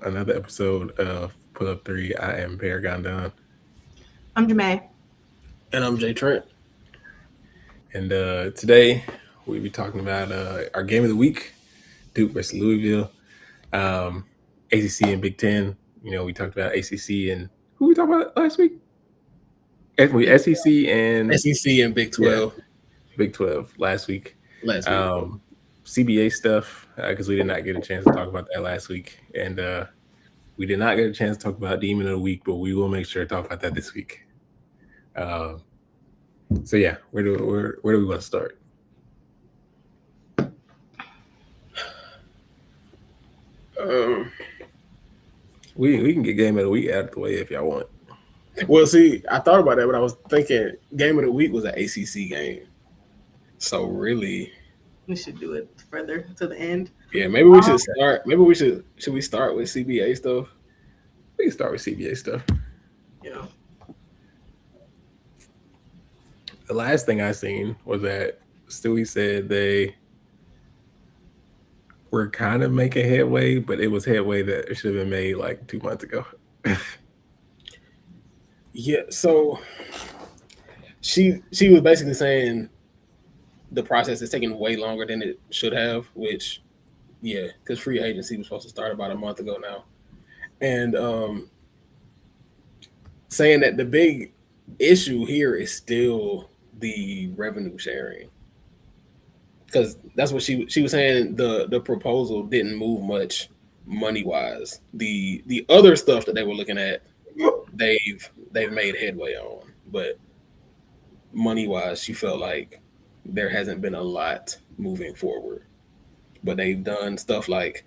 another episode of Pull Up Three. I am Paragon Don, I'm Jamae. And I'm Jay Trent. and today we'll be talking about our game of the week: Duke versus Louisville, um, ACC and Big Ten. We talked about ACC and who we talked about last week? Big SEC and SEC and Big yeah, 12 Big 12 last week. last week. Um, CBA stuff because we did not get a chance to talk about that last week, and we did not get a chance to talk about Demon of the Week, but we will make sure to talk about that this week. Um, so yeah, where do we want to start? Um, We can get game of the week out of the way if y'all want. well, see, I thought about that, but I was thinking game of the week was an ACC game. So really, We should do it further to the end. yeah, maybe we should start. Maybe we should we start with CBA stuff? We can start with CBA stuff. You know, The last thing I seen was that Stewie said they were kind of making headway, but it was headway that should have been made like 2 months ago. Yeah. So she was basically saying the process is taking way longer than it should have, which yeah, because free agency was supposed to start about a month ago now, and saying that the big issue here is still the revenue sharing because that's what she was saying. The proposal didn't move much money wise. The other stuff that they were looking at, they've made headway on, but money wise, she felt like there hasn't been a lot moving forward. But they've done stuff like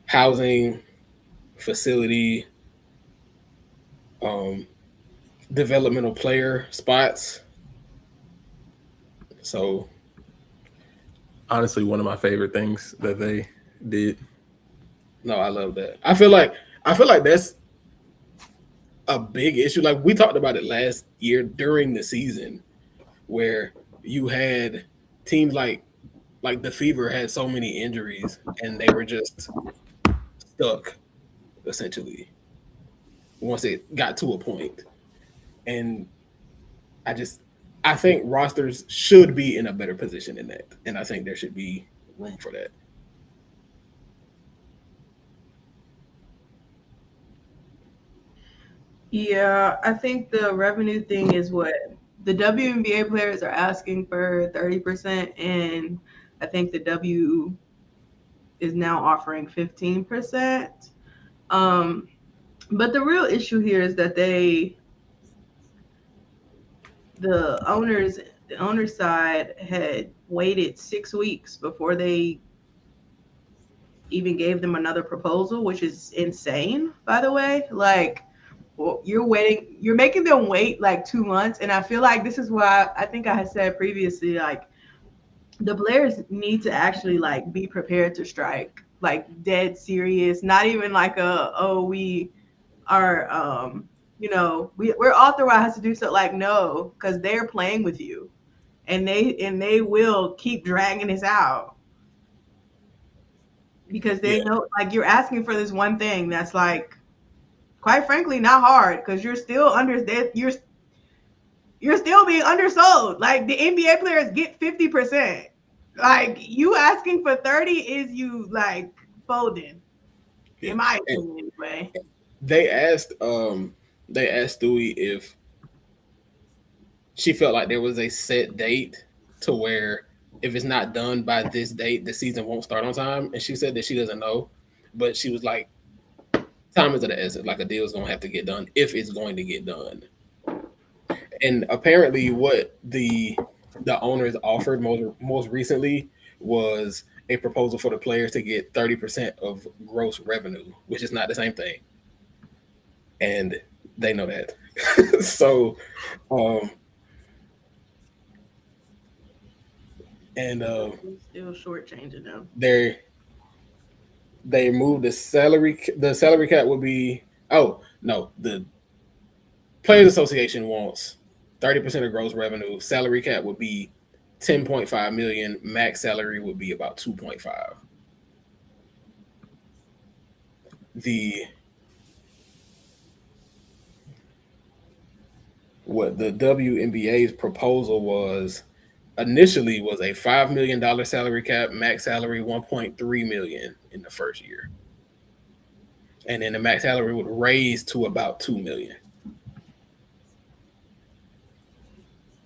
housing, facility, um, developmental player spots. So Honestly, one of my favorite things that they did. no, I love that. I feel like that's a big issue. Like we talked about it last year during the season, where you had teams like the Fever had so many injuries and they were just stuck essentially once it got to a point. And I just I think rosters should be in a better position than that, and I think there should be room for that. yeah, I think the revenue thing is what the WNBA players are asking for 30%, and I think the W is now offering 15%. Um, but the real issue here is that the owners, the owner side had waited 6 weeks before they even gave them another proposal, which is insane, by the way. Like, well, you're making them wait like 2 months. And I feel like this is why I think I had said previously, like, the players need to actually like be prepared to strike, like dead serious, not even like oh, we are, we're authorized to do so. Like, no, because they're playing with you and they will keep dragging this out because they Yeah, know like you're asking for this one thing that's like quite frankly not hard because you're still being undersold. Like the NBA players get 50%. Like you asking for 30 is you like folding, yeah. in my And opinion anyway. they asked they asked Stewie if she felt like there was a set date to where if it's not done by this date, the season won't start on time. And she said that she doesn't know, but she was like, time is of the essence. Like a deal is gonna have to get done if it's going to get done. And apparently, what the owners offered most recently was a proposal for the players to get 30% of gross revenue, which is not the same thing, and they know that. So, um, and Still shortchanging them. they they moved the salary cap would be oh no the Players Association wants 30% of gross revenue. Salary cap would be 10.5 million. Max salary would be about 2.5. the WNBA's proposal was initially was a $5 million salary cap, max salary $1.3 million in the first year, and then the max salary would raise to about $2 million.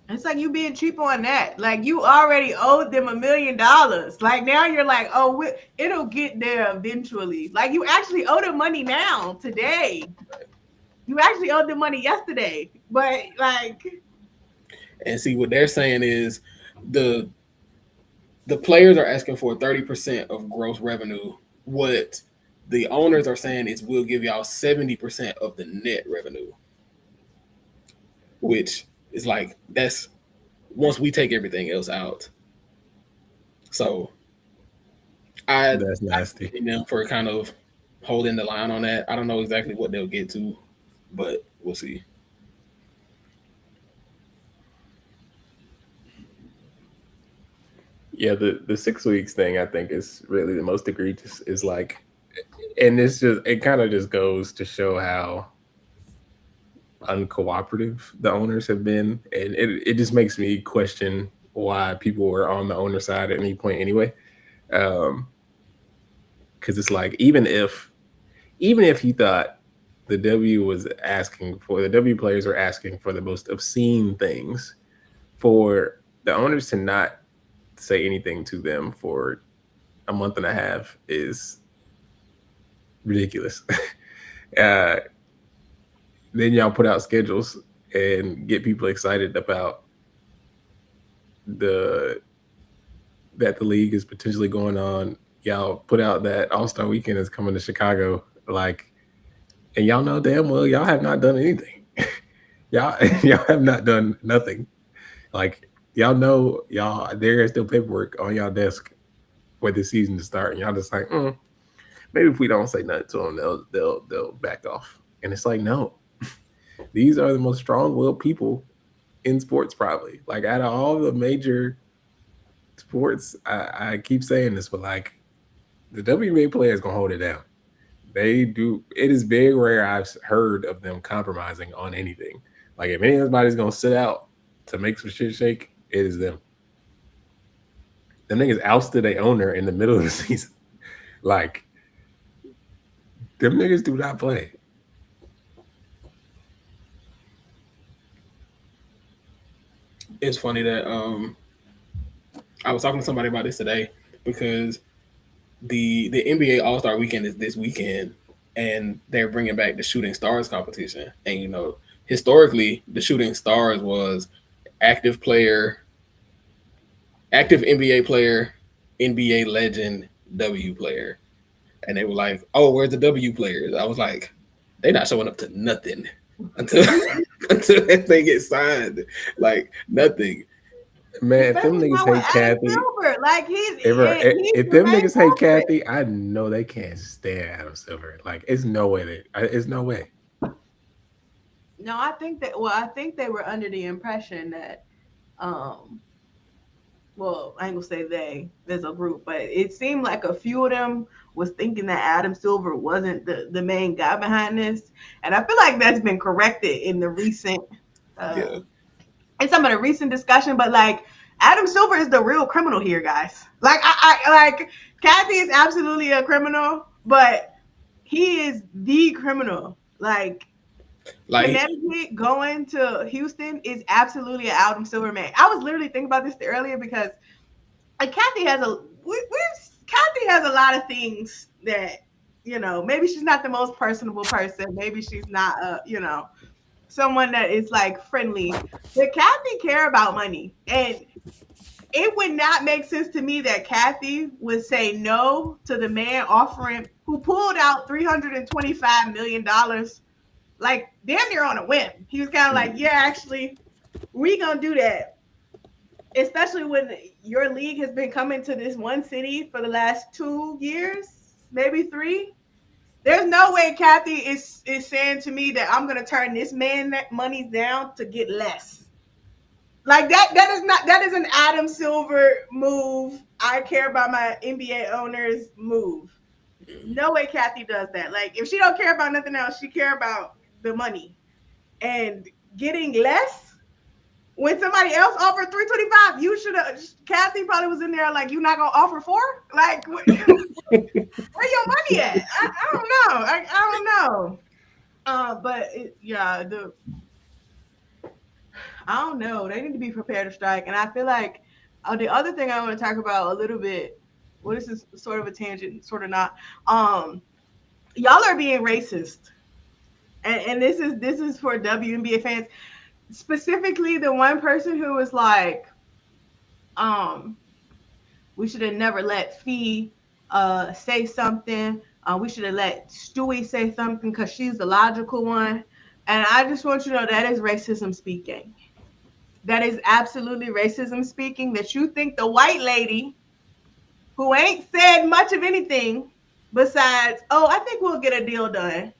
It's like you being cheap on that. Like you already owed them $1 million. Like now you're like, oh, it'll get there eventually. Like you actually owe them money now, today. You actually owed them money yesterday. But like, and see what they're saying is the players are asking for 30% of gross revenue. What the owners are saying is we'll give y'all 70% of the net revenue, which is like that's once we take everything else out. So That's nasty. I them for kind of holding the line on that. I don't know exactly what they'll get to, but we'll see. Yeah, the 6 weeks thing I think is really the most egregious. Is like, and it kind of just goes to show how uncooperative the owners have been, and it just makes me question why people were on the owner side at any point anyway. Because it's like even if you thought the W players were asking for the most obscene things, for the owners to not say anything to them for a month and a half is ridiculous. Then y'all put out schedules and get people excited about that the league is potentially going on. Y'all put out that All-Star Weekend is coming to Chicago, like, and y'all know damn well y'all have not done anything. y'all have not done nothing. Like, y'all know there is still paperwork on y'all desk for the season to start, and y'all just like, maybe if we don't say nothing to them, they'll back off. And it's like, no. These are the most strong-willed people in sports, probably. Like, out of all the major sports, I keep saying this, but like, the WNBA player is gonna hold it down. They do. It is very rare I've heard of them compromising on anything. Like, if anybody's gonna sit out to make some shit shake, it is them. Them niggas ousted a owner in the middle of the season. Like, them niggas do not play. It's funny that I was talking to somebody about this today because the NBA All-Star Weekend is this weekend, and they're bringing back the Shooting Stars competition. And historically, the Shooting Stars was active NBA player, NBA legend, W player, and they were like, "Oh, where's the W players?" I was like, "They're not showing up to nothing until that thing gets signed, like nothing." Man, if them niggas hate Kathy, Silver, like if them niggas hate Kathy, I know they can't stand Adam Silver. Like, it's no way. It's no way. No, I think they were under the impression that, well, I ain't gonna say there's a group, but it seemed like a few of them was thinking that Adam Silver wasn't the main guy behind this. And I feel like that's been corrected in the recent, in some of the recent discussion, but like, Adam Silver is the real criminal here, guys. Like, I like, Kathy is absolutely a criminal, but he is the criminal. Like Connecticut going to Houston is absolutely an Adam Silver man. I was literally thinking about this earlier because like Kathy has a lot of things that, maybe she's not the most personable person. Maybe she's not someone that is like friendly. But Kathy care about money. And it would not make sense to me that Kathy would say no to the man who pulled out $325 million, like damn near on a whim. He was kind of like, yeah, actually, we gonna do that. Especially when your league has been coming to this one city for the last 2 years, maybe 3. There's no way Kathy is saying to me that I'm gonna turn this man money down to get less. Like that is an Adam Silver move. I care about my NBA owners move. No way Kathy does that. Like, if she don't care about nothing else, she care about the money. And getting less when somebody else offered 325, you should have. Kathy probably was in there like, you not gonna offer 4? Like, where your money at? I don't know. I don't know. But I don't know. They need to be prepared to strike. And I feel like the other thing I want to talk about a little bit. Well, this is sort of a tangent, sort of not. Y'all are being racist, and this is for WNBA fans, specifically the one person who was like, we should have never let Fee say something. We should have let Stewie say something because she's the logical one. And I just want you to know that is racism speaking. That is absolutely racism speaking, that you think the white lady who ain't said much of anything besides, oh, I think we'll get a deal done,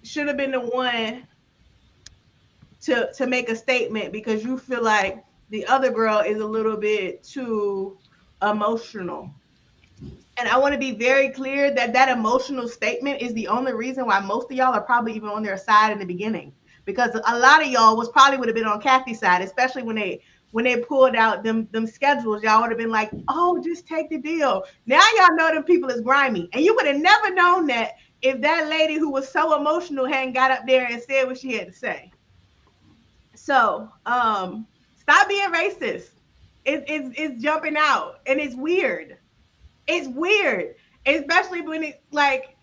should have been the one to make a statement because you feel like the other girl is a little bit too emotional. And I want to be very clear that that emotional statement is the only reason why most of y'all are probably even on their side in the beginning. Because a lot of y'all would have been on Kathy's side, especially when they pulled out them schedules. Y'all would have been like, oh, just take the deal. Now y'all know them people is grimy. And you would have never known that if that lady who was so emotional hadn't got up there and said what she had to say. So stop being racist. It's jumping out and it's weird. It's weird, especially when it's like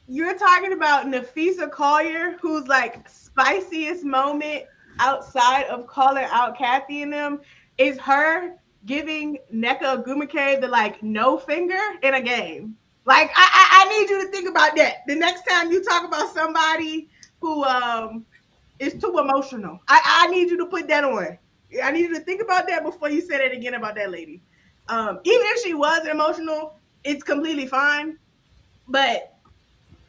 you're talking about Nafisa Collier, who's like spiciest moment outside of calling out Kathy and them is her giving Nneka Ogwumike the like no finger in a game. Like I need you to think about that the next time you talk about somebody who is too emotional. I need you to put that on. I need you to think about that before you say that again about that lady. Even if she was emotional, it's completely fine. But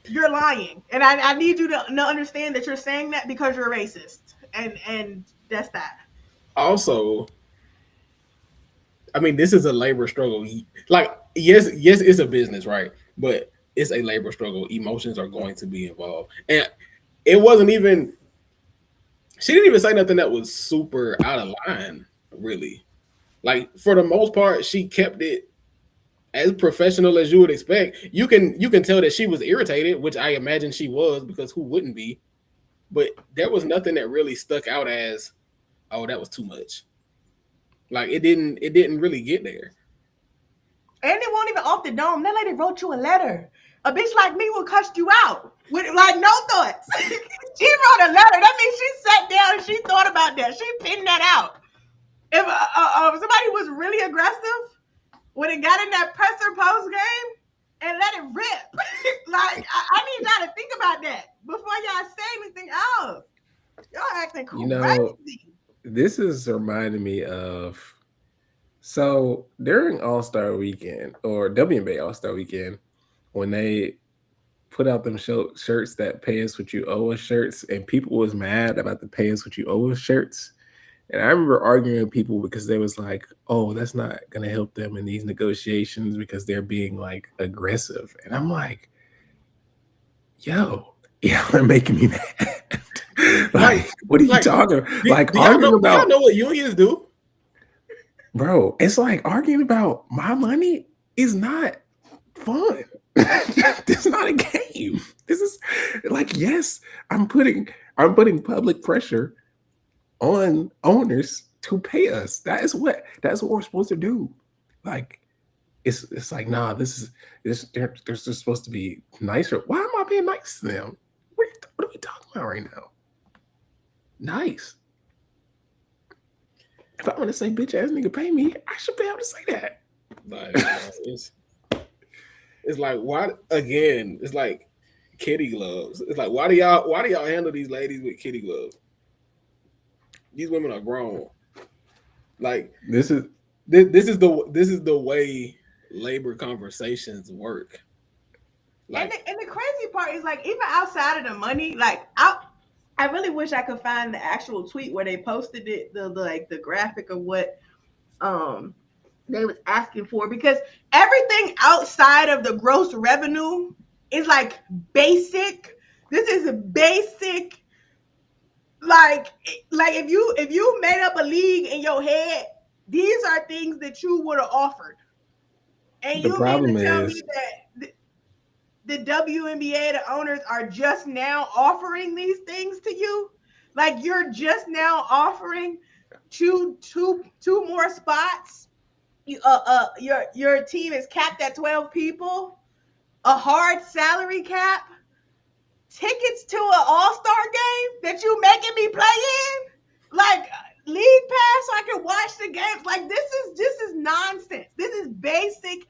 you're lying, and I need you to understand that you're saying that because you're racist, and that's that. Also, I mean, this is a labor struggle. Like, yes, it's a business, right? But it's a labor struggle. Emotions are going to be involved, and it wasn't even. She didn't even say nothing that was super out of line, really. Like, for the most part, she kept it as professional as you would expect. You can tell that she was irritated, which I imagine she was, because who wouldn't be? But there was nothing that really stuck out as, oh, that was too much. Like, it didn't really get there. And it won't even off the dome. That lady wrote you a letter. A bitch like me will cuss you out with like no thoughts. She wrote a letter. That means she sat down and she thought about that. She pinned that out. If somebody was really aggressive, when it got in that presser post game and let it rip, like I need y'all to think about that before y'all say anything else. Y'all acting crazy. You know, this is reminding me of, so during All-Star Weekend or WNBA All-Star Weekend, when they put out them shirts that pay us what you owe us shirts, and people was mad about the pay us what you owe us shirts. And I remember arguing with people because they was like, oh, that's not going to help them in these negotiations because they're being like aggressive. And I'm like, yo, y'all are making me mad. Like, what are you talking about? Like, arguing about. Y'all know what unions do? Bro, it's like arguing about my money is not fun. This is not a game. This is like, yes, I'm putting public pressure on owners to pay us. That's what we're supposed to do. Like, it's like, nah, they're just supposed to be nicer. Why am I being nice to them? What are we talking about right now? Nice. If I want to say bitch ass nigga pay me, I should be able to say that. Like, it's like, why again? It's like kitty gloves. It's like, why do y'all handle these ladies with kitty gloves? These women are grown. Like, this is the way labor conversations work. Like, and the crazy part is, like, even outside of the money, like I really wish I could find the actual tweet where they posted it, the graphic of what they was asking for, because everything outside of the gross revenue is like basic. This is a basic, like if you made up a league in your head, these are things that you would have offered. And The you mean problem to tell me is that the WNBA, the owners, are just now offering these things to you? Like, you're just now offering two more spots. Your team is capped at 12 people, a hard salary cap, tickets to an all-star game that you making me play in, like league pass so I can watch the games. Like, this is nonsense. This is basic.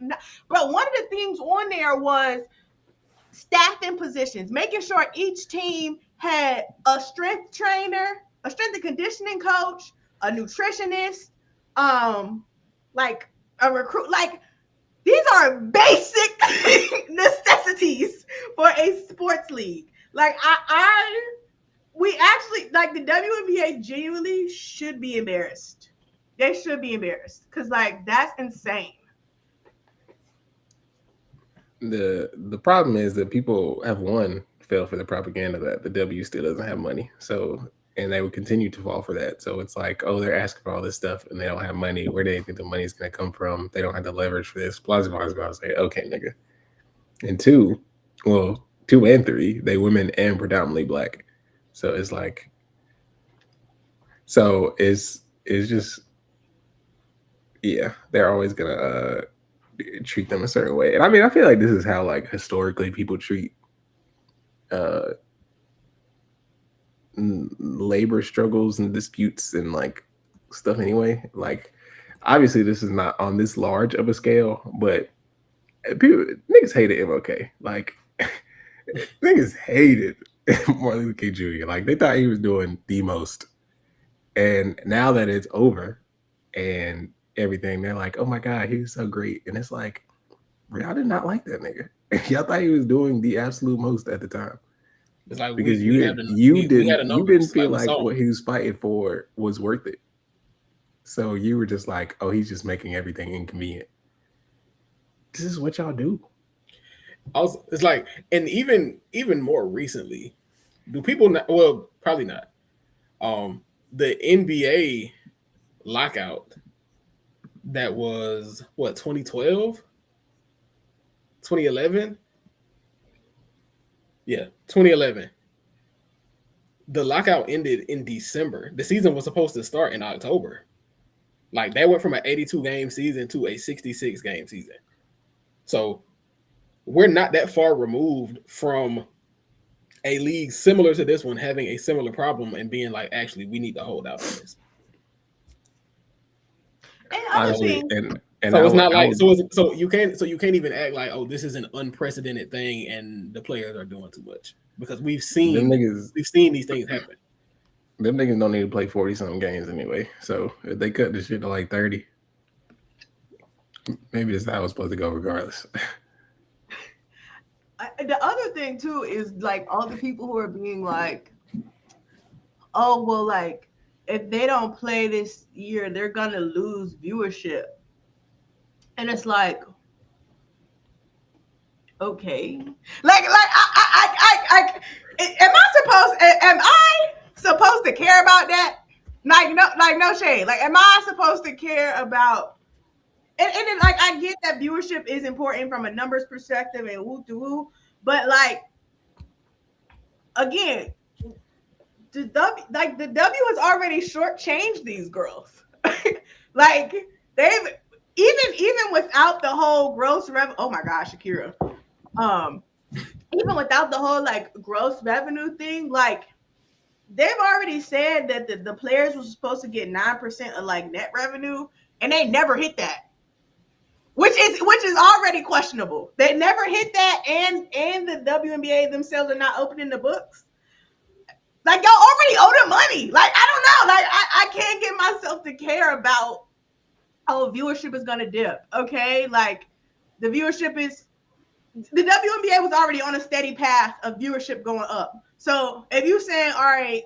But one of the things on there was staffing positions, making sure each team had a strength trainer, a strength and conditioning coach, a nutritionist, like a recruit. Like, these are basic necessities for a sports league. Like, we actually, like, the WNBA genuinely should be embarrassed. They should be embarrassed, because, like, that's insane. the problem is that people have fell for the propaganda that the W still doesn't have money. So, and they would continue to fall for that. So it's like, oh, they're asking for all this stuff and they don't have money. Where do they think the money is going to come from? They don't have the leverage for this. Blah, blah, blah, blah. Say, okay, nigga. And two and three, they women and predominantly black. So it's like, so it's just, yeah, they're always gonna treat them a certain way. And I mean, I feel like this is how, like, historically people treat labor struggles and disputes and like stuff anyway. Like, obviously this is not on this large of a scale, but niggas hated MLK. Like, niggas hated Martin Luther King Jr. Like, they thought he was doing the most. And now that it's over and everything, they're like, oh my God, he was so great. And it's like, y'all did not like that nigga. Y'all thought he was doing the absolute most at the time. It's like, because you didn't feel like what he was fighting for was worth it. So you were just like, oh, he's just making everything inconvenient. This is what y'all do. Also, it's like, and even more recently, do people not? Well, probably not. The NBA lockout that was what, 2012, 2011. Yeah, 2011. The lockout ended in December. The season was supposed to start in October. Like, they went from an 82 game season to a 66 game season. So we're not that far removed from a league similar to this one having a similar problem and being like, actually, we need to hold out on this. And honestly, so it's not like, so you can't even act like, oh, this is an unprecedented thing and the players are doing too much, because we've seen these things happen. Them niggas don't need to play 40-something games anyway. So if they cut this shit to like 30, maybe this is how it's supposed to go regardless. The other thing too is, like, all the people who are being like, oh, well, like, if they don't play this year, they're gonna lose viewership. And it's like, okay, like I am I supposed to care about that? Like, no shade. Like, am I supposed to care about? And then, like, I get that viewership is important from a numbers perspective and woo, but, like, again, the W has already shortchanged these girls. Like, they've even without the whole gross revenue. Oh my gosh, Shakira. Even without the whole, like, gross revenue thing, like, they've already said that the players were supposed to get 9% of, like, net revenue, and they never hit that. Which is already questionable. They never hit that, and the WNBA themselves are not opening the books. Like, y'all already owe them money. Like, I don't know. Like, I can't get myself to care about, oh, viewership is gonna dip. Okay, like, the WNBA was already on a steady path of viewership going up. So if you saying, all right,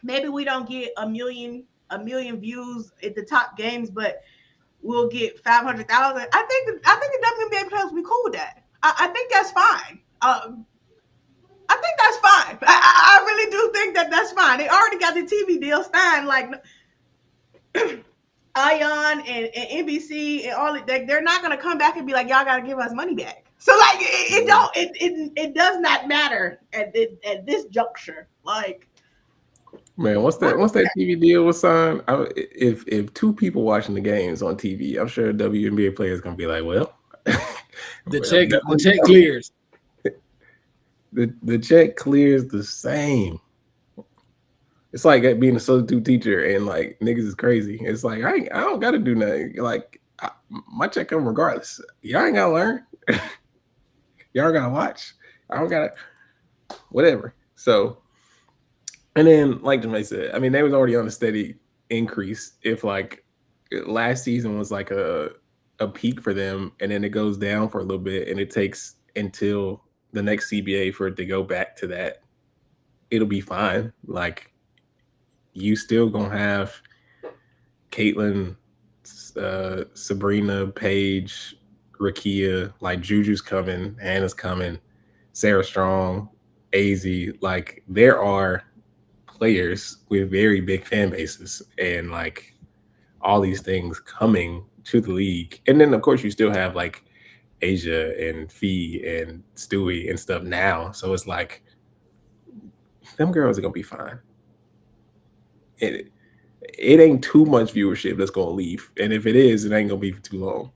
maybe we don't get a million views at the top games, but will get 500,000. I think the WNBA players will be cool with that. I think that's fine. I think that's fine. I really do think that that's fine. They already got the TV deal signed, like Ion and NBC and all. They're not gonna come back and be like, y'all gotta give us money back. So like, it does not matter at this juncture. Like, man, once that TV deal was signed, if two people watching the games on TV, I'm sure WNBA players gonna be like, well, the check clears. The check clears the same. It's like being a substitute teacher and like niggas is crazy. It's like I don't gotta do nothing. Like my check come regardless. Y'all ain't gotta learn. Y'all gotta watch. I don't gotta whatever. So, and then like Jamae said, I mean they was already on a steady increase. If like last season was like a peak for them, and then it goes down for a little bit, and it takes until the next CBA for it to go back to that, it'll be fine. Like you still gonna have Caitlin, Sabrina, Paige, Rakia, like Juju's coming, Hannah's coming, Sarah Strong, AZ. Like there are players with very big fan bases and like all these things coming to the league. And then of course you still have like Asia and Fee and Stewie and stuff now. So it's like them girls are gonna be fine. It ain't too much viewership that's gonna leave. And if it is, it ain't gonna be for too long.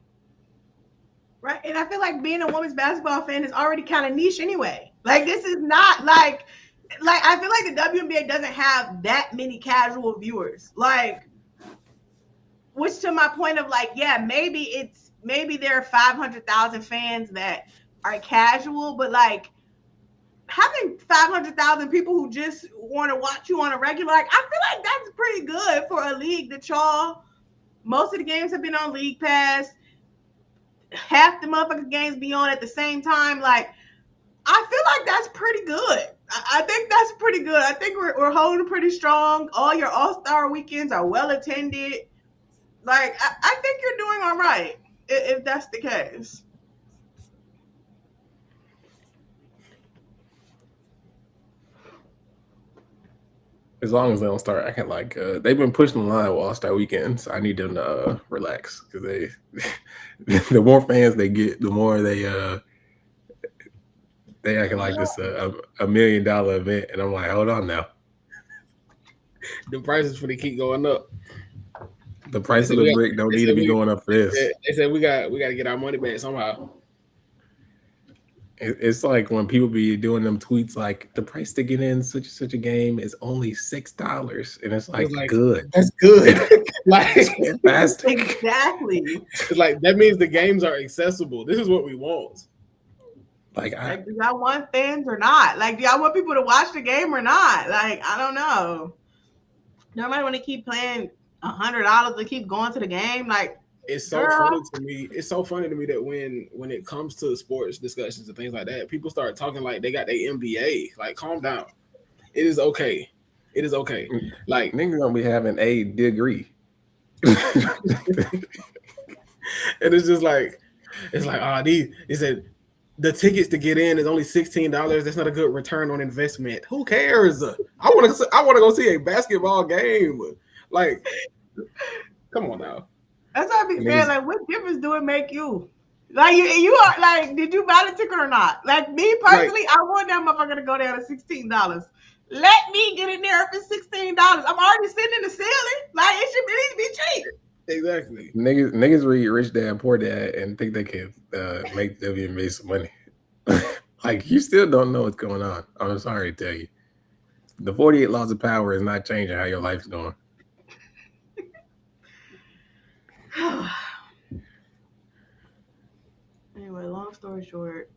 Right. And I feel like being a women's basketball fan is already kind of niche anyway. Like this is not like I feel like the WNBA doesn't have that many casual viewers. Like, which to my point of like, yeah, maybe there are 500,000 fans that are casual, but like having 500,000 people who just want to watch you on a regular, like I feel like that's pretty good for a league that most of the games have been on League Pass. Half the motherfucking games be on at the same time. Like, I feel like that's pretty good. I think that's pretty good. I think we're holding pretty strong. All your All-Star weekends are well attended. Like, I think you're doing all right if that's the case. As long as they don't start acting like they've been pushing the line with All-Star weekends. I need them to relax because the more fans they get, the more they acting like this $1 million event, and I'm like, hold on now. The prices for the keep going up. The price of the brick don't need to be going up for this. They said we got to get our money back somehow. It's like when people be doing them tweets like the price to get in such a game is only $6, and it's like good. That's good. Like fantastic. Exactly. It's like that means the games are accessible. This is what we want. Like do y'all want fans or not? Like, do y'all want people to watch the game or not? Like, I don't know. Nobody want to keep paying $100 to keep going to the game. Like, it's so funny to me. It's so funny to me that when it comes to sports discussions and things like that, people start talking like they got their MBA. Like, calm down. It is okay. It is okay. Like, niggas gonna be having a degree. And it's just like, he said the tickets to get in is only $16. That's not a good return on investment. Who cares? I want to go see a basketball game. Like, come on now. That's what I be saying. Like, what difference do it make you? Like, you are like, did you buy the ticket or not? Like, me personally, I want that motherfucker to go down to $16. Let me get in there for $16. I'm already sitting in the ceiling. Like, it should at least be cheap. Exactly. Niggas read Rich Dad Poor Dad and think they can make WNBA some money. Like, you still don't know what's going on. I'm sorry to tell you. The 48 laws of power is not changing how your life's going. Anyway, long story short,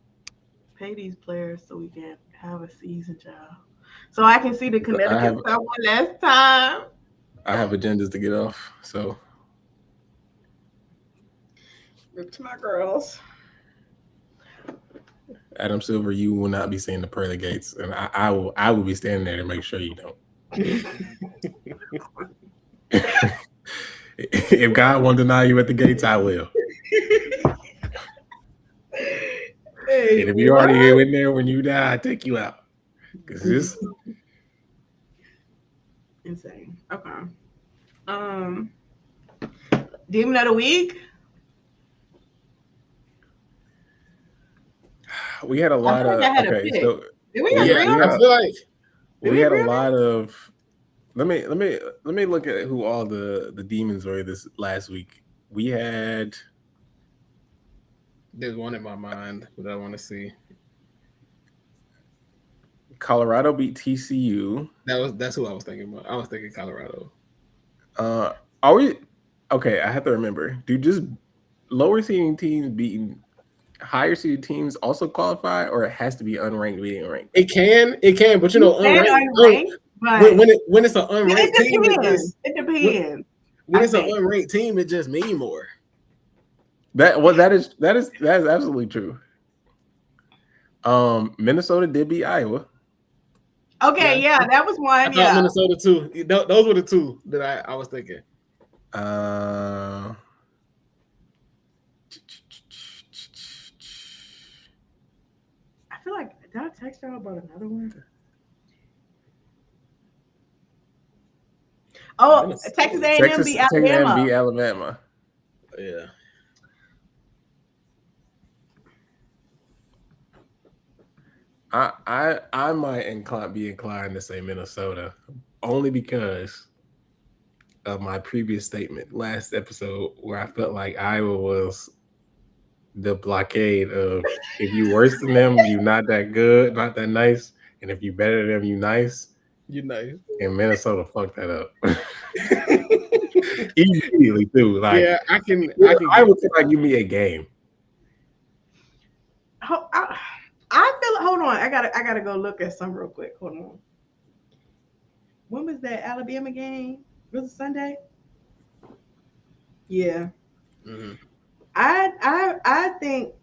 pay these players so we can have a season, child. So I can see the Connecticut one last time. I have agendas to get off, so. Rip to my girls. Adam Silver, you will not be seeing the pearly gates, and I will be standing there to make sure you don't. If God won't deny you at the gates, I will. Hey, And if you already go in there when you die, I take you out. Because this insane. Okay. Demon of the week. we had a lot of okay. So did we Yeah, agree on I feel like we had a lot of. Let me look at who all the demons were this last week. We had. there's one in my mind that I want to see. Colorado beat TCU. That's who I was thinking about. I was thinking Colorado. Are we okay? I have to remember. Do just lower seeding teams beating higher seeded teams also qualify, or it has to be unranked beating ranked? It can, but you know, unranked. When it's an unranked team, it depends. When it's an unranked team, it just means more. That is absolutely true. Minnesota did beat Iowa. Okay, yeah, that was one. I thought Minnesota too. Those were the two that I was thinking. I feel like did I text y'all about another one? Oh, Texas A&M beat Alabama. Yeah. I might be inclined to say Minnesota only because of my previous statement last episode where I felt like Iowa was the blockade of if you worse than them, you not that good, not that nice, and if you better than them, you nice. You nice. And Minnesota fucked that up. Immediately too. Like yeah, I can I would say like give me a game. I feel. Hold on, I gotta go look at some real quick. Hold on. When was that Alabama game? Was it Sunday? Yeah. Mm-hmm. I think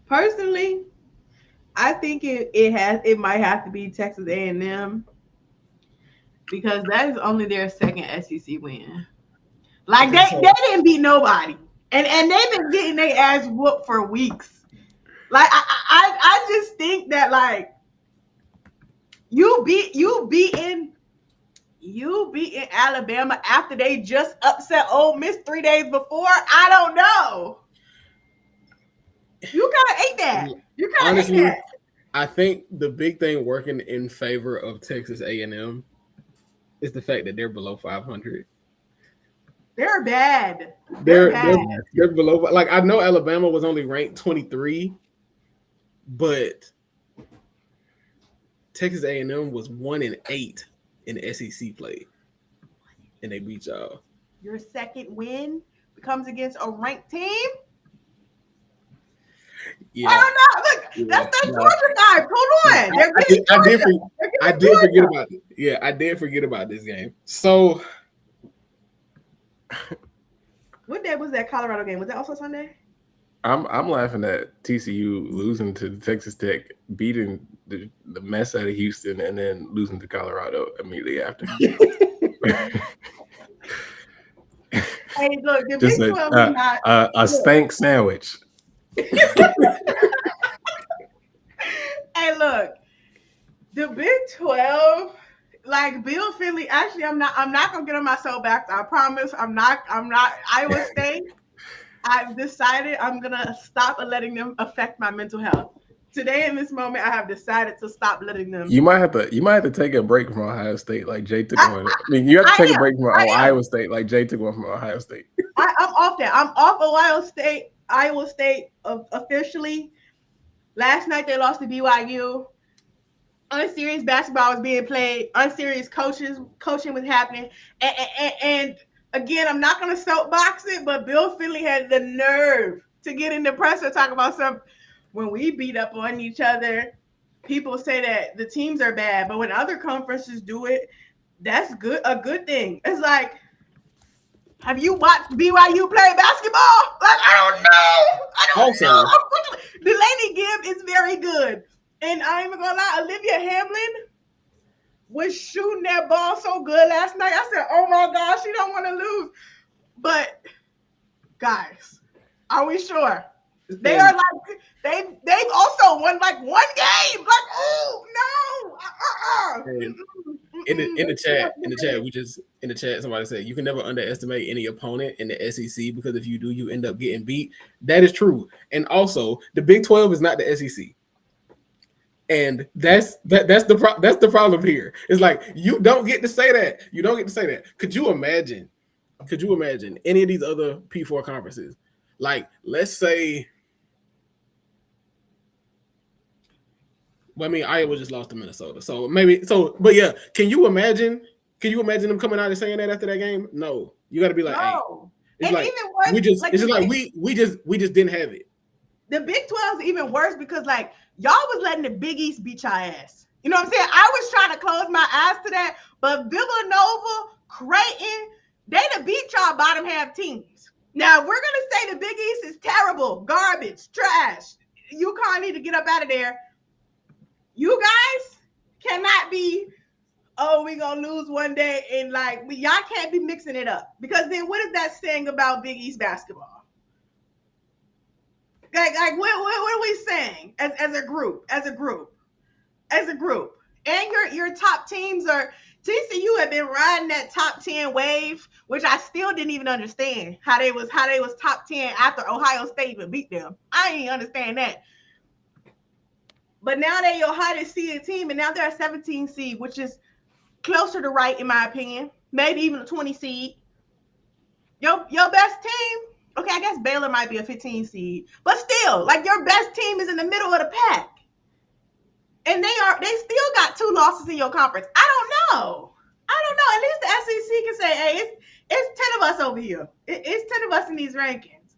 personally, I think it might have to be Texas A&M because that is only their second SEC win. Like they didn't beat nobody. And they've been getting their ass whooped for weeks. Like I just think that like you beating Alabama after they just upset Ole Miss 3 days before. I don't know. You kind of ate that. Honestly, I think the big thing working in favor of Texas A&M is the fact that they're below 500. They're bad. They're below. Like I know Alabama was only ranked 23, but Texas A&M was 1-8 in SEC play, and they beat y'all. Your second win comes against a ranked team. Yeah. I don't know. Look, that's that Georgia vibe. Hold on. I did forget about it. Yeah, I did forget about this game. So. What day was that Colorado game? Was that also Sunday? I'm laughing at TCU losing to Texas Tech, beating the mess out of Houston, and then losing to Colorado immediately after. Hey, look, the just Big 12 is not a stank sandwich. Hey, look, the Big 12. Like Bill Fennelly, actually, I'm not gonna get on my soapbox. I promise. I'm not Iowa State. I've decided I'm gonna stop letting them affect my mental health. Today, in this moment, I have decided to stop letting them. You might have to take a break from Ohio State, like Jay took one. I mean, you have to take a break from Iowa State, like Jay took one from Ohio State. I'm off that. I'm off Iowa State officially. Last night they lost to BYU. Unserious basketball was being played. Unserious coaching was happening. And again, I'm not going to soapbox it, but Bill Fennelly had the nerve to get in the press and talk about some. When we beat up on each other, people say that the teams are bad, but when other conferences do it, that's a good thing. It's like, have you watched BYU play basketball? Like, I don't know. Delaney Gibb is very good. And I'm even gonna lie, Olivia Hamlin, was shooting that ball so good last night. I said, oh my gosh, she don't want to lose. But guys, are we sure? They are like they've also won like one game. Like, oh no. In the chat, somebody said you can never underestimate any opponent in the SEC because if you do, you end up getting beat. That is true. And also, the Big 12 is not the SEC. And that's the problem here. It's like you don't get to say that. You don't get to say that. Could you imagine any of these other P4 conferences? Like, let's say, well, I mean, Iowa just lost to Minnesota. But yeah, can you imagine them coming out and saying that after that game? No. You gotta be like, no. Hey. It's like we just didn't have it. The Big 12 is even worse because like y'all was letting the Big East beat your ass. You know what I'm saying? I was trying to close my eyes to that, but Villanova, Creighton, they done beat y'all bottom half teams. Now, we're going to say the Big East is terrible, garbage, trash. UConn need to get up out of there. You guys cannot be, oh, we're going to lose one day, and like, y'all can't be mixing it up. Because then what is that saying about Big East basketball? Like what are we saying as a group? And your top teams are TCU have been riding that top 10 wave, which I still didn't even understand how they was top 10 after Ohio State even beat them. I didn't understand that. But now they're your hottest seeded team, and now they're a 17 seed, which is closer to right in my opinion. Maybe even a 20 seed. Your best team. Okay, I guess Baylor might be a 15 seed, but still, like your best team is in the middle of the pack, and they still got 2 losses in your conference. I don't know. At least the SEC can say, "Hey, it's 10 of us over here. It's 10 of us in these rankings."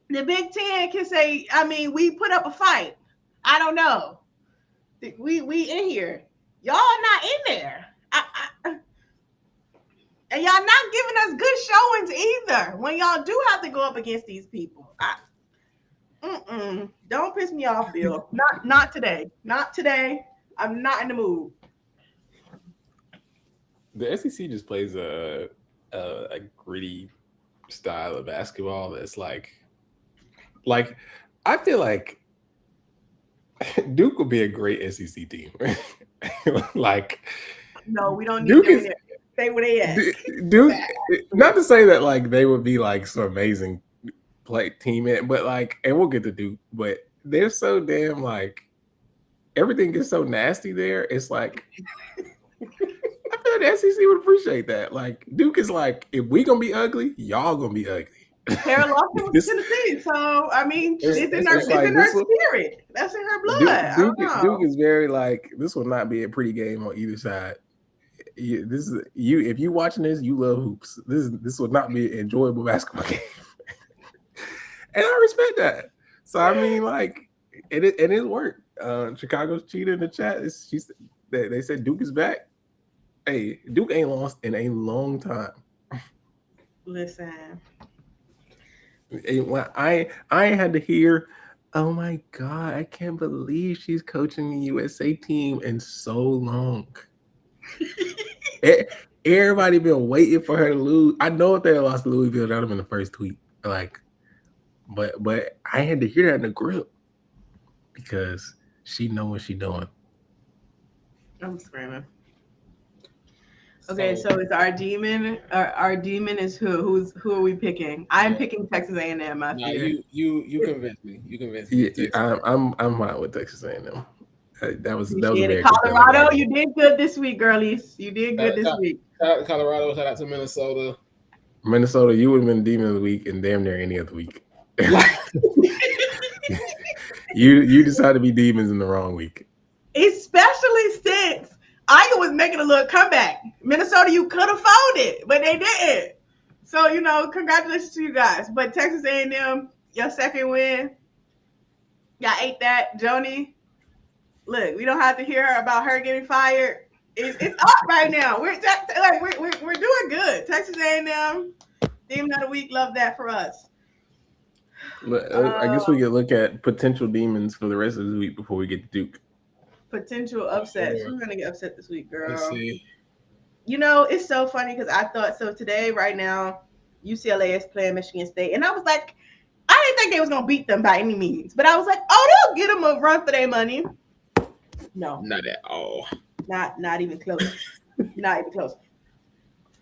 The Big 10 can say, "I mean, we put up a fight." I don't know. We in here. Y'all are not in there. And y'all not giving us good showings either when y'all do have to go up against these people. Don't piss me off, Bill. Not today. Not today. I'm not in the mood. The SEC just plays a gritty style of basketball that's like I feel like Duke would be a great SEC team. Like, no, we don't need Duke them in there. Stay where they at. Duke, not to say that like they would be like some amazing play team, but like, and we'll get to Duke, but they're so damn like everything is so nasty there. It's like I feel like the SEC would appreciate that. Like Duke is like, if we gonna be ugly, y'all gonna be ugly. Tara Lawson was Tennessee, so I mean, it's in her spirit. That's in her blood. Duke is very like, this will not be a pretty game on either side. If you watching this, you love hoops. This will not be an enjoyable basketball game, and I respect that. So I mean, like, it worked. Chicago's cheater in the chat. They said Duke is back. Hey, Duke ain't lost in a long time. Listen. I had to hear, oh my God, I can't believe she's coaching the USA team in so long. Everybody been waiting for her to lose. I know if they had lost to Louisville, that would have been the first tweet. Like, but I had to hear that in the group because she know what she's doing. I'm screaming. Okay, so it's our demon. Our demon is who are we picking? I'm picking Texas A&M. You convinced me. You convinced me. Yeah, I'm fine with Texas A&M. That was very Colorado. You did good this week, girlies. You did good this week. Colorado. Shout out to Minnesota. Minnesota, you would have been demon of the week and damn near any other week. You decided to be demons in the wrong week. Especially since Iowa was making a little comeback. Minnesota, you could have folded, but they didn't. So, congratulations to you guys. But Texas A&M, your second win. Y'all ate that. Joni, look, we don't have to hear about her getting fired. It's up right now. We're doing good. Texas A&M, Demon of the Week. Love that for us. I guess we could look at potential demons for the rest of the week before we get to Duke. potential upsets. Who's gonna get upset this week, girl? Let's see. You know, it's so funny because I thought so today, right now, UCLA is playing Michigan State, and I was like, I didn't think they was gonna beat them by any means, but I was like, oh, they'll get them a run for their money. No, Not at all. not even close. Not even close.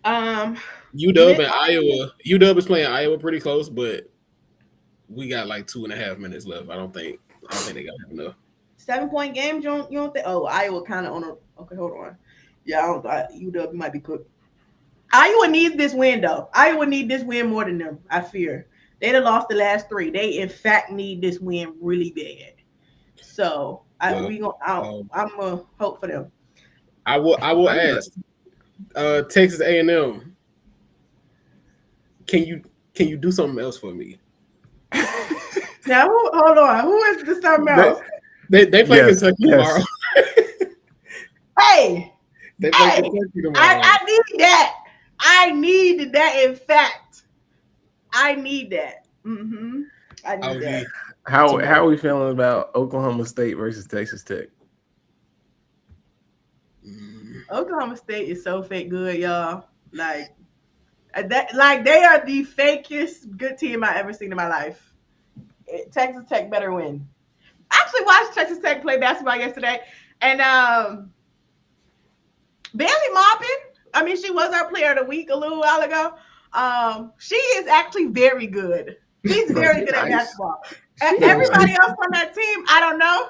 UW and Iowa. UW is playing Iowa pretty close, but we got like 2.5 minutes left. I don't think they got enough. 7-point game. You don't think? Oh, Iowa kind of on a. Okay, hold on. Yeah, UW might be cooked. Iowa needs this win though. Iowa need this win more than them. I fear they'd have lost the last 3. They in fact need this win really bad. So I'm gonna hope for them. I will ask Texas A&M. Can you do something else for me? Now hold on. Who is the something else? They play Kentucky tomorrow. Hey, they play Kentucky tomorrow. I need that. I need that. In fact, I need that. I need that. How are we feeling about Oklahoma State versus Texas Tech? Oklahoma State is so fake good, y'all. Like they are the fakest good team I ever seen in my life. Texas Tech better win. I actually watched Texas Tech play basketball yesterday, and Bailey Maupin. I mean, she was our player of the week a little while ago. She is actually very good. She's very good at basketball. And everybody else on that team, I don't know,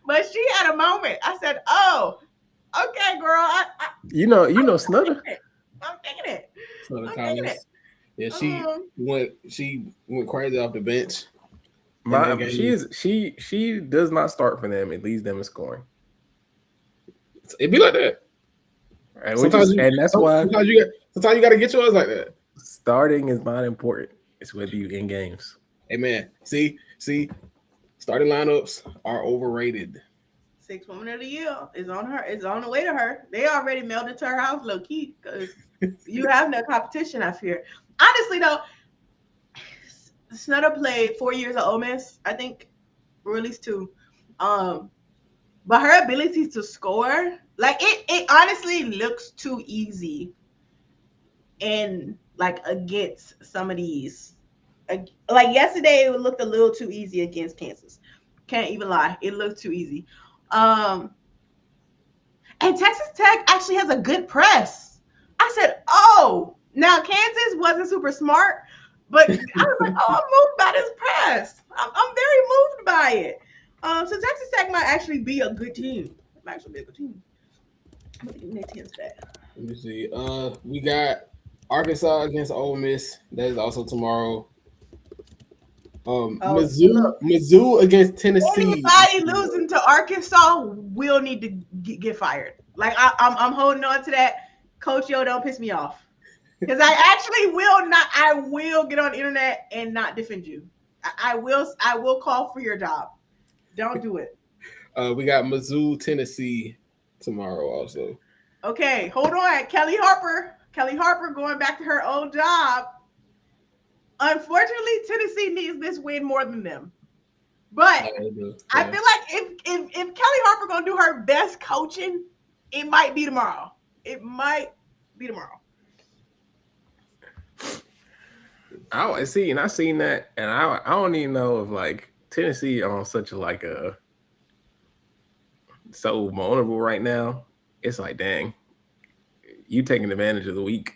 but she had a moment. I said, "Oh, okay, girl." You know, Snutter. I'm thinking it. Snutter Collins. Yeah, she went crazy off the bench. She does not start for them. It leads them in scoring. It be like that. And that's why sometimes you got to get yours like that. Starting is not important. It's whether you in games. Hey man, see, starting lineups are overrated. 6 Woman of the Year is on her. It's on the way to her. They already mailed it to her house, low key, because you have no competition. I fear. Honestly, though, Snutter played 4 years at Ole Miss, I think, or at least 2. But her ability to score, like it honestly looks too easy. And like against some of these, like yesterday, it looked a little too easy against Kansas. Can't even lie, it looked too easy. And Texas Tech actually has a good press. I said, oh, now Kansas wasn't super smart, but I was like, oh, I'm moved by this press. I'm very moved by it. So Texas Tech might actually be a good team. It might actually be a good team. Let me see. We got Arkansas against Ole Miss. That is also tomorrow. Mizzou against Tennessee. Anybody losing to Arkansas will need to get fired. Like I'm holding on to that. Coach Yo, don't piss me off, because I actually will not. I will get on the internet and not defend you. I will call for your job. Don't do it. We got Mizzou, Tennessee tomorrow also. Okay, hold on. Kelly Harper going back to her old job. Unfortunately, Tennessee needs this win more than them. But I feel like if Kelly Harper gonna do her best coaching, it might be tomorrow. It might be tomorrow. I see, and I seen that, and I don't even know if like Tennessee on such a so vulnerable right now. It's like, dang, you taking advantage of the weak.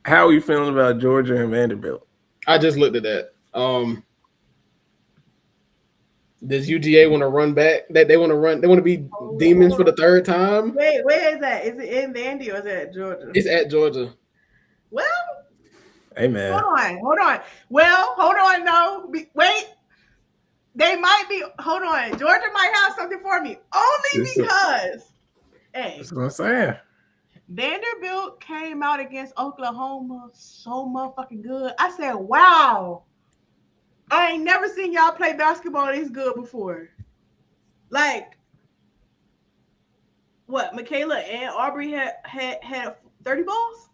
How are you feeling about Georgia and Vanderbilt? I just looked at that. Does UGA want to run back? That they want to run? They want to be demons for the 3rd time? Wait, where is that? Is it in Vandy or is it at Georgia? It's at Georgia. Well, hey man, hold on. Well, hold on. No, wait. They might be. Hold on. Georgia might have something for me. Only because. Hey, that's what I'm saying. Vanderbilt came out against Oklahoma so motherfucking good. I said, wow. I ain't never seen y'all play basketball this good before. Like, what? Michaela and Aubrey had 30 balls?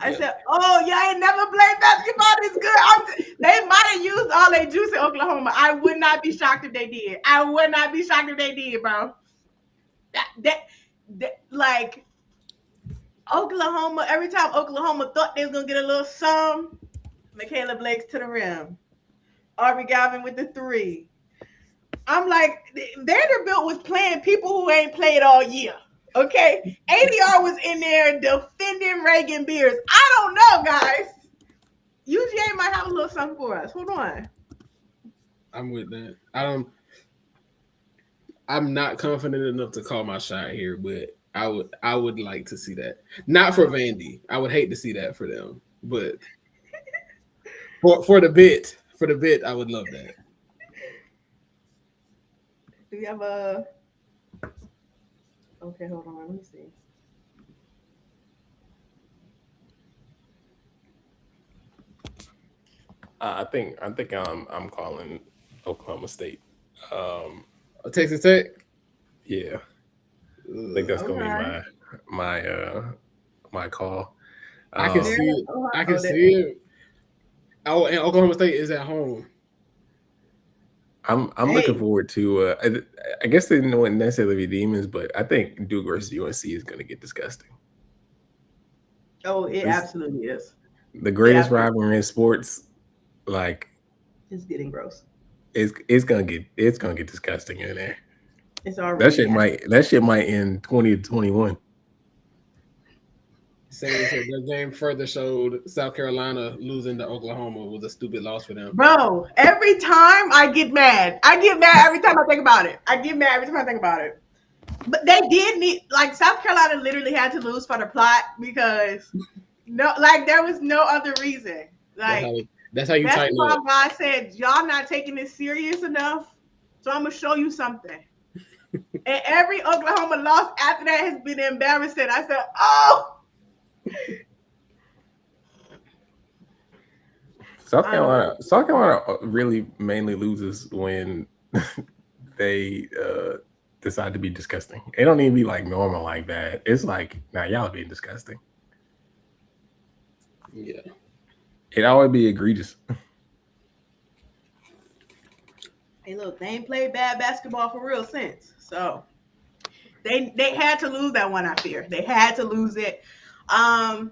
I said, "Oh, y'all ain't never played basketball this good." They might have used all their juice in Oklahoma. I would not be shocked if they did. I would not be shocked if they did, bro. That like Oklahoma. Every time Oklahoma thought they was gonna get a little some, Michaela Blake's to the rim. Aubrey Galvin with the 3. I'm like, Vanderbilt was playing people who ain't played all year. Okay, ADR was in there defending Reagan Beers. I don't know, guys. UGA might have a little something for us. Hold on. I'm with that. I'm not confident enough to call my shot here, but I would like to see that. Not for Vandy. I would hate to see that for them, but for the bit, I would love that. Do we have a? Okay, hold on. Let me see. I think I'm calling Oklahoma State. Texas Tech. Yeah, I think that's gonna be my call. I can see it. I can see it. Oh, and Oklahoma State is at home. I'm looking forward to. I guess they wouldn't necessarily be demons, but I think Duke versus UNC is going to get disgusting. Oh, it absolutely is. The greatest rivalry in sports, like, it's getting gross. It's gonna get disgusting in there. It's already that shit might end 2021. The game further showed South Carolina losing to Oklahoma was a stupid loss for them. Bro, every time I get mad. Every time I think about it. But they did need, like, South Carolina literally had to lose for the plot because there was no other reason. Like, that's how you tighten up. God said, y'all not taking this serious enough, so I'm gonna show you something. And every Oklahoma loss after that has been embarrassing. I said, oh. South Carolina really mainly loses when they decide to be disgusting. It don't even be like normal like that. It's like, now y'all being disgusting. Yeah. It always be egregious. Hey, look, they ain't played bad basketball for real since. So they had to lose that one, I fear. They had to lose it. Don't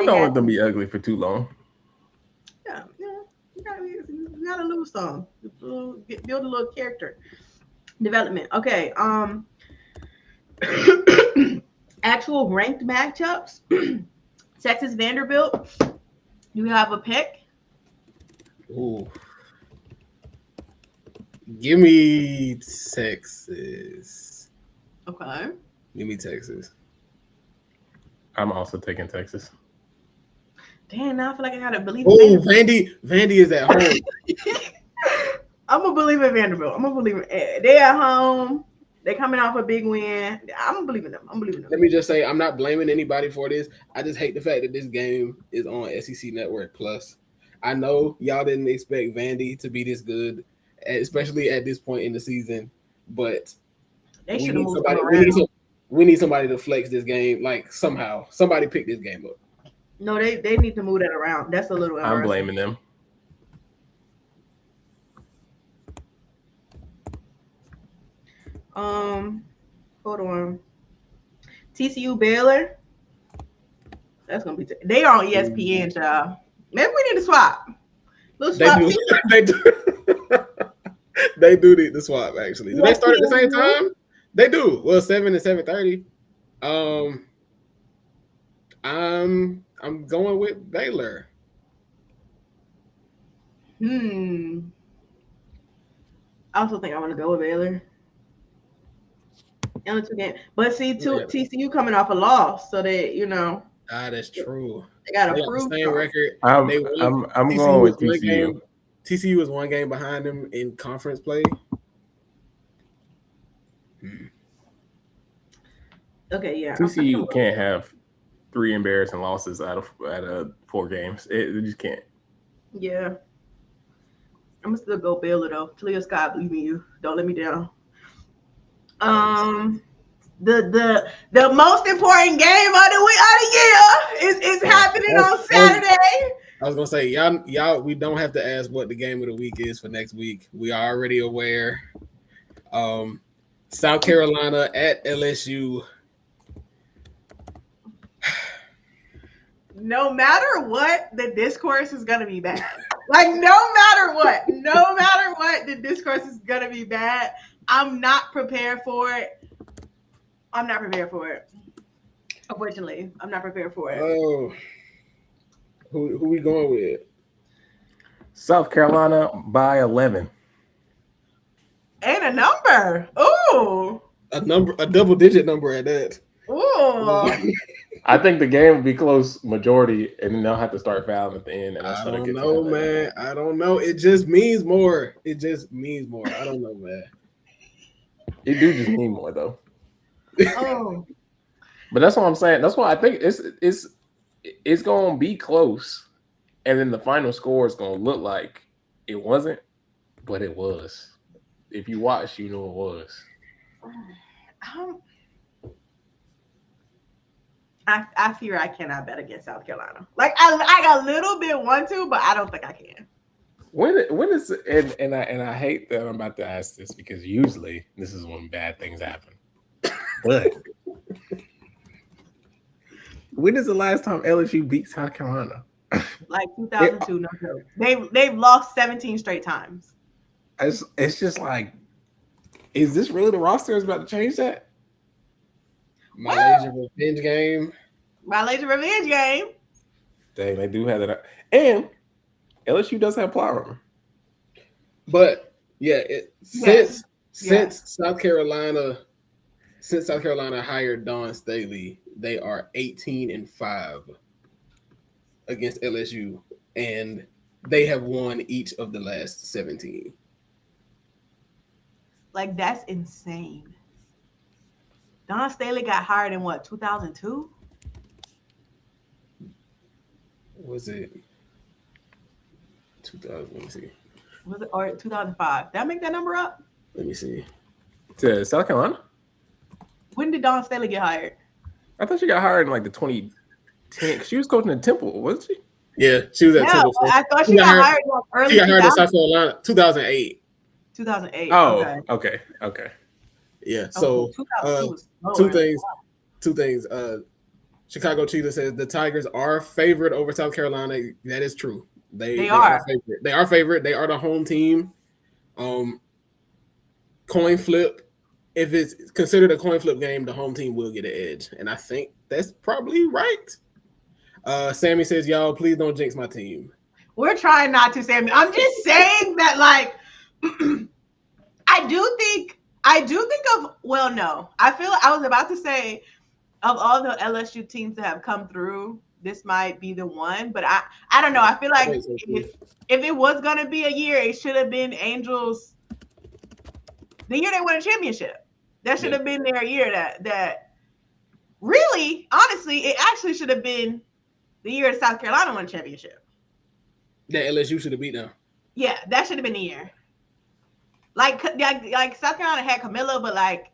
let them be ugly for too long. Yeah. You gotta lose some. Build a little character development. Okay. Actual ranked matchups. Texas Vanderbilt. You have a pick? Ooh. Give me Texas. Okay. Give me Texas. I'm also taking Texas. Damn, now I feel like I gotta believe. Oh, Vandy is at home. I'm gonna believe in Vanderbilt. They're at home. They're coming off a big win. I'm believing them. Let me just say, I'm not blaming anybody for this. I just hate the fact that this game is on SEC Network Plus. I know y'all didn't expect Vandy to be this good, especially at this point in the season, but they should have moved around. We need somebody to flex this game, like somehow. Somebody pick this game up. No, they need to move that around. That's a little I'm blaming them. Hold on. TCU Baylor. That's gonna be. They are on ESPN, child. Maybe we need to swap. They do. They do need to swap. Actually, do they start at the same time? They do. Well, 7 and 7:30. I'm going with Baylor. I also think I want to go with Baylor. Only 2 games, but see, TCU coming off a loss, so they, that's true. They got a proof. Same record. I'm going with TCU. TCU is 1 game behind them in conference play. Okay, yeah. TCU can't have 3 embarrassing losses out of 4 games. It just can't. Yeah. I'm gonna still go Baylor though. Talia Scott, believe in you. Don't let me down. the most important game of the year is happening on Saturday. I was gonna say, y'all, we don't have to ask what the game of the week is for next week. We are already aware. South Carolina at LSU. No matter what, the discourse is gonna be bad. Like no matter what, the discourse is gonna be bad. I'm not prepared for it. Unfortunately, I'm not prepared for it. Oh, who we going with? South Carolina by 11. And a number. Ooh. A double-digit number at that. Ooh. I think the game will be close majority, and then they'll have to start fouling at the end. And I don't know, man. I don't know. It just means more. I don't know, man. It do just mean more though. Oh. But that's what I'm saying. That's why I think it's gonna be close, and then the final score is gonna look like it wasn't, but it was. If you watch, you know it was. I fear I cannot bet against South Carolina. Like I a little bit want to, but I don't think I can. When is and I hate that I'm about to ask this because usually this is when bad things happen. But when is the last time LSU beat South Carolina? Like 2002, no joke. They've lost 17 straight times. It's just like, is this really the roster is about to change that? Malaysia revenge game. Dang, they do have that. And LSU does have plot. But yeah, since South Carolina hired Don Staley, they are 18-5 against LSU, and they have won each of the last 17. Like that's insane. Don Staley got hired in what, 2002? Was it 2000? Let me see. Was it or 2005? Did I make that number up? Let me see. To South Carolina? When did Don Staley get hired? I thought she got hired in like the 2010. She was coaching at Temple, wasn't she? Yeah, she was at Temple. I thought she got hired early. She got hired in South Carolina 2008. 2008. Oh, okay. Yeah. So two things. Chicago Cheetah says the Tigers are favored over South Carolina. That is true. They are favorite. They are favorite. They are the home team. Coin flip. If it's considered a coin flip game, the home team will get an edge, and I think that's probably right. Sammy says, "Y'all, please don't jinx my team." We're trying not to, Sammy. I'm just saying that, like, I do think of. Well, no, I was about to say of all the LSU teams that have come through, this might be the one, but I don't know. I feel like if it was gonna be a year, it should have been Angels. The year they won a championship. That should have been their year. That really, honestly, it actually should have been the year South Carolina won a championship. That LSU should have beat them. Yeah, that should have been the year. Like South Carolina had Camilla, but like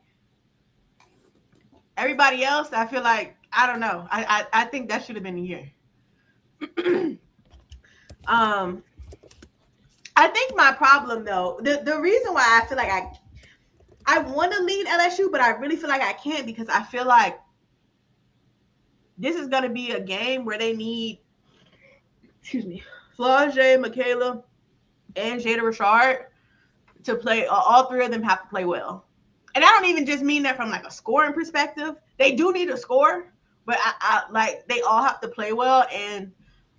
everybody else, I feel like I don't know. I think that should have been the year. I think my problem though, the reason why I feel like I want to lead LSU, but I really feel like I can't because I feel like this is going to be a game where they need, Flau'jae, Michaela, and Jada Richard to play. All three of them have to play well. And I don't even just mean that from like a scoring perspective. They do need to score, but I like they all have to play well. And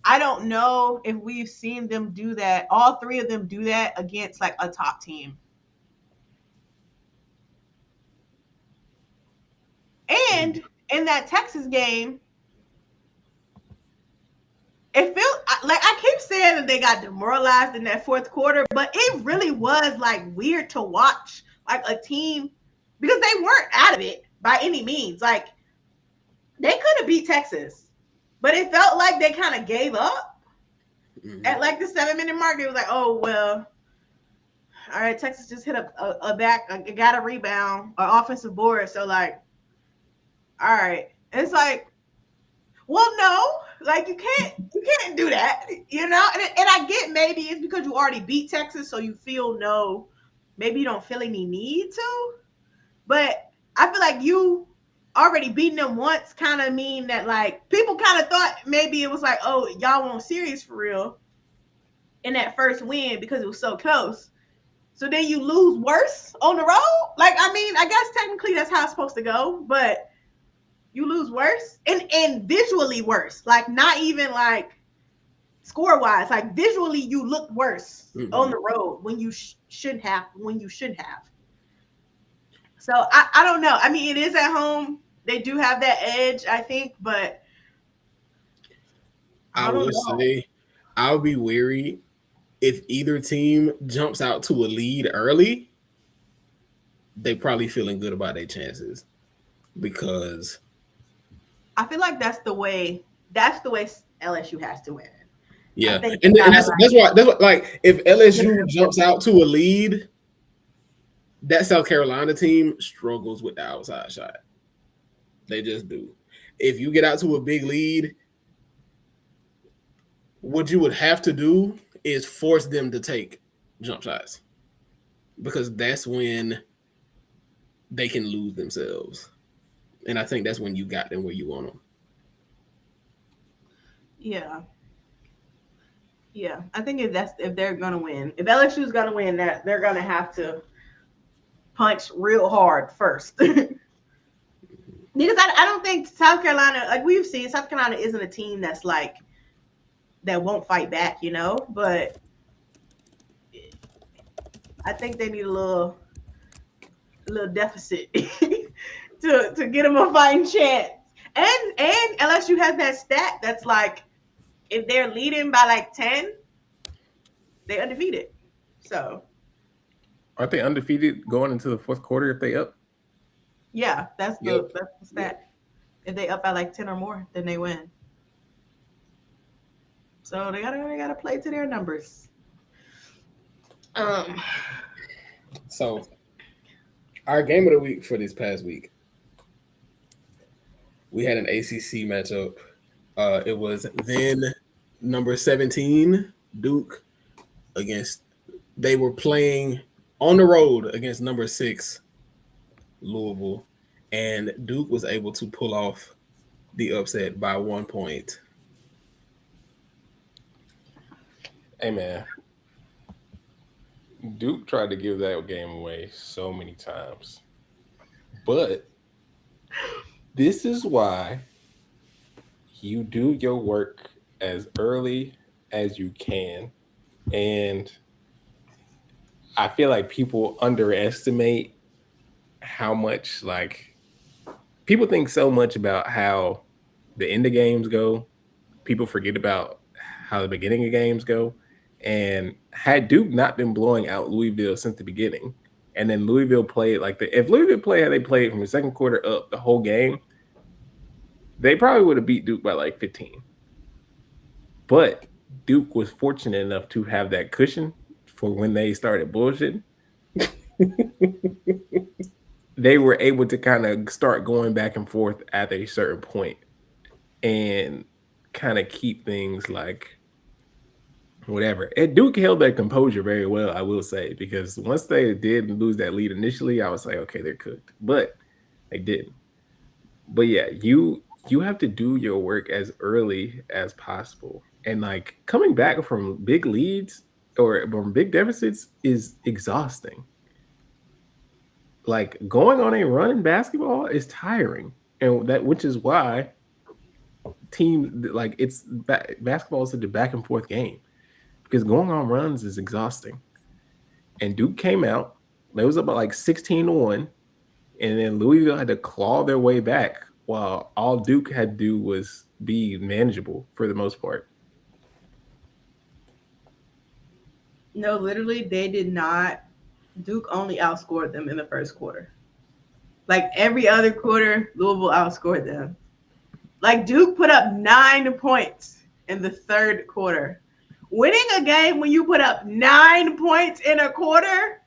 I don't know if we've seen them do that. All three of them do that against like a top team. And in that Texas game, it felt like I keep saying that they got demoralized in that fourth quarter, but it really was like weird to watch like a team because they weren't out of it by any means. Like they could have beat Texas, but it felt like they kind of gave up at like the 7-minute mark. It was like, oh, well, all right, Texas just hit a back, got a rebound or offensive board. So like, all right. And it's like, well, no, like you can't do that, you know. And I get maybe it's because you already beat Texas, so you feel maybe you don't feel any need to. But I feel like you already beating them once kind of mean that like people kind of thought maybe it was like, oh, y'all weren't serious for real in that first win because it was so close. So then you lose worse on the road. Like, I mean, I guess technically that's how it's supposed to go, but you lose worse and visually worse. Like, not even like score wise. Like, visually, you look worse on the road when you should have. So I don't know. I mean, it is at home. They do have that edge, I think, but I would say I'll be wary if either team jumps out to a lead early. They probably feeling good about their chances because I feel like that's the way LSU has to win. Yeah, and that's why like if LSU jumps out to a lead, that South Carolina team struggles with the outside shot. They just do. If you get out to a big lead, what you would have to do is force them to take jump shots because that's when they can lose themselves. And I think that's when you got them where you want them. Yeah, I think if they're gonna win, if LSU's gonna win, that they're gonna have to punch real hard first. Because I don't think South Carolina, like we've seen, South Carolina isn't a team that's like that won't fight back, you know. But I think they need a little deficit to get them a fighting chance. And LSU has that stat that's like, if they're leading by like 10, they're undefeated. So, aren't they undefeated going into the fourth quarter if they up? Yeah, that's the stat. If they up by like 10 or more, then they win. So they gotta play to their numbers. So our game of the week for this past week, we had an ACC matchup. It was then number 17 Duke they were playing on the road against number 6 Louisville, and Duke was able to pull off the upset by 1 point. Hey man, Duke tried to give that game away so many times, but this is why you do your work as early as you can. And I feel like people underestimate how much, like, people think so much about how the end of games go. People forget about how the beginning of games go. And had Duke not been blowing out Louisville since the beginning, and then Louisville played if Louisville played how they played from the second quarter up the whole game, they probably would have beat Duke by like 15. But Duke was fortunate enough to have that cushion for when they started bullshitting. They were able to kind of start going back and forth at a certain point and kind of keep things like whatever. And Duke held their composure very well, I will say, because once they did lose that lead initially, I was like, okay, they're cooked. But they didn't. But yeah, you have to do your work as early as possible. And like coming back from big leads or from big deficits is exhausting. Like going on a run in basketball is tiring. And which is why teams like basketball is such a back and forth game. Because going on runs is exhausting. And Duke came out. They was up at like 16-1. And then Louisville had to claw their way back while all Duke had to do was be manageable for the most part. No, literally, they did not. Duke only outscored them in the first quarter. Like every other quarter, Louisville outscored them. Like Duke put up 9 points in the third quarter. Winning a game when you put up 9 points in a quarter,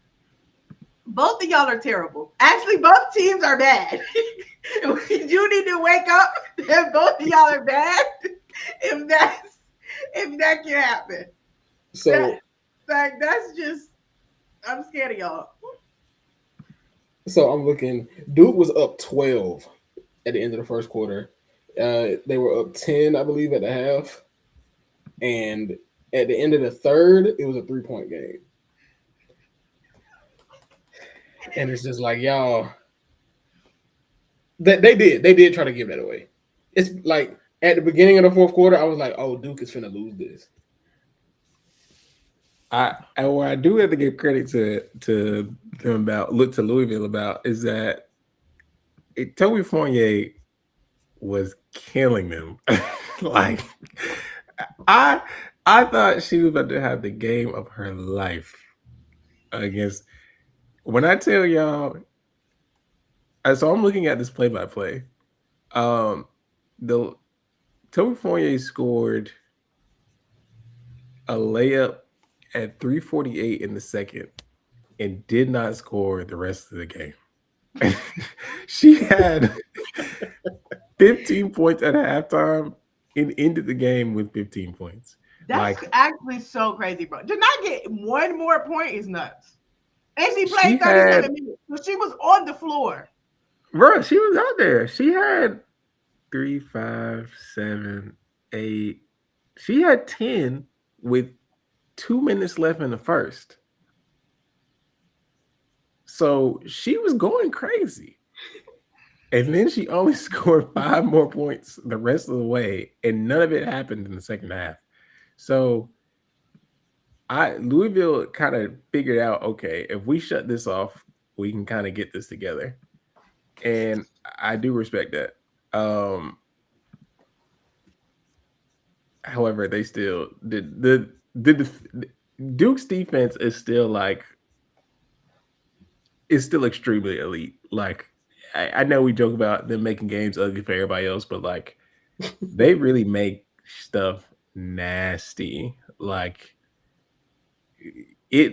Both of y'all are terrible. Actually, both teams are bad. You need to wake up that both of y'all are bad. If that can happen. So that's just, I'm scared of y'all. So I'm looking. Duke was up 12 at the end of the first quarter. They were up 10, I believe, at the half. And at the end of the third, it was a 3-point game. And it's just like, y'all, they did try to give that away. It's like at the beginning of the fourth quarter, I was like, oh, Duke is finna lose this. What I do have to give credit to them about, look to Louisville about, is that Toby Fournier was killing them. Like, I thought she was about to have the game of her life against. When I tell y'all, so I'm looking at this play-by-play. The Toby Fournier scored a layup at 3:48 in the second and did not score the rest of the game. She had 15 points at halftime and ended the game with 15 points. That's actually so crazy, bro. To not get one more point is nuts. And she played 37 minutes, so she was on the floor. Bro, she was out there. She had 3, 5, 7, 8. She had 10 with 2 minutes left in the first. So she was going crazy. And then she only scored 5 more points the rest of the way, and none of it happened in the second half. So Louisville kind of figured out, okay, if we shut this off, we can kind of get this together. And I do respect that. However, they still did the Duke's defense is still extremely elite. Like, I know we joke about them making games ugly for everybody else, but like they really make stuff nasty. Like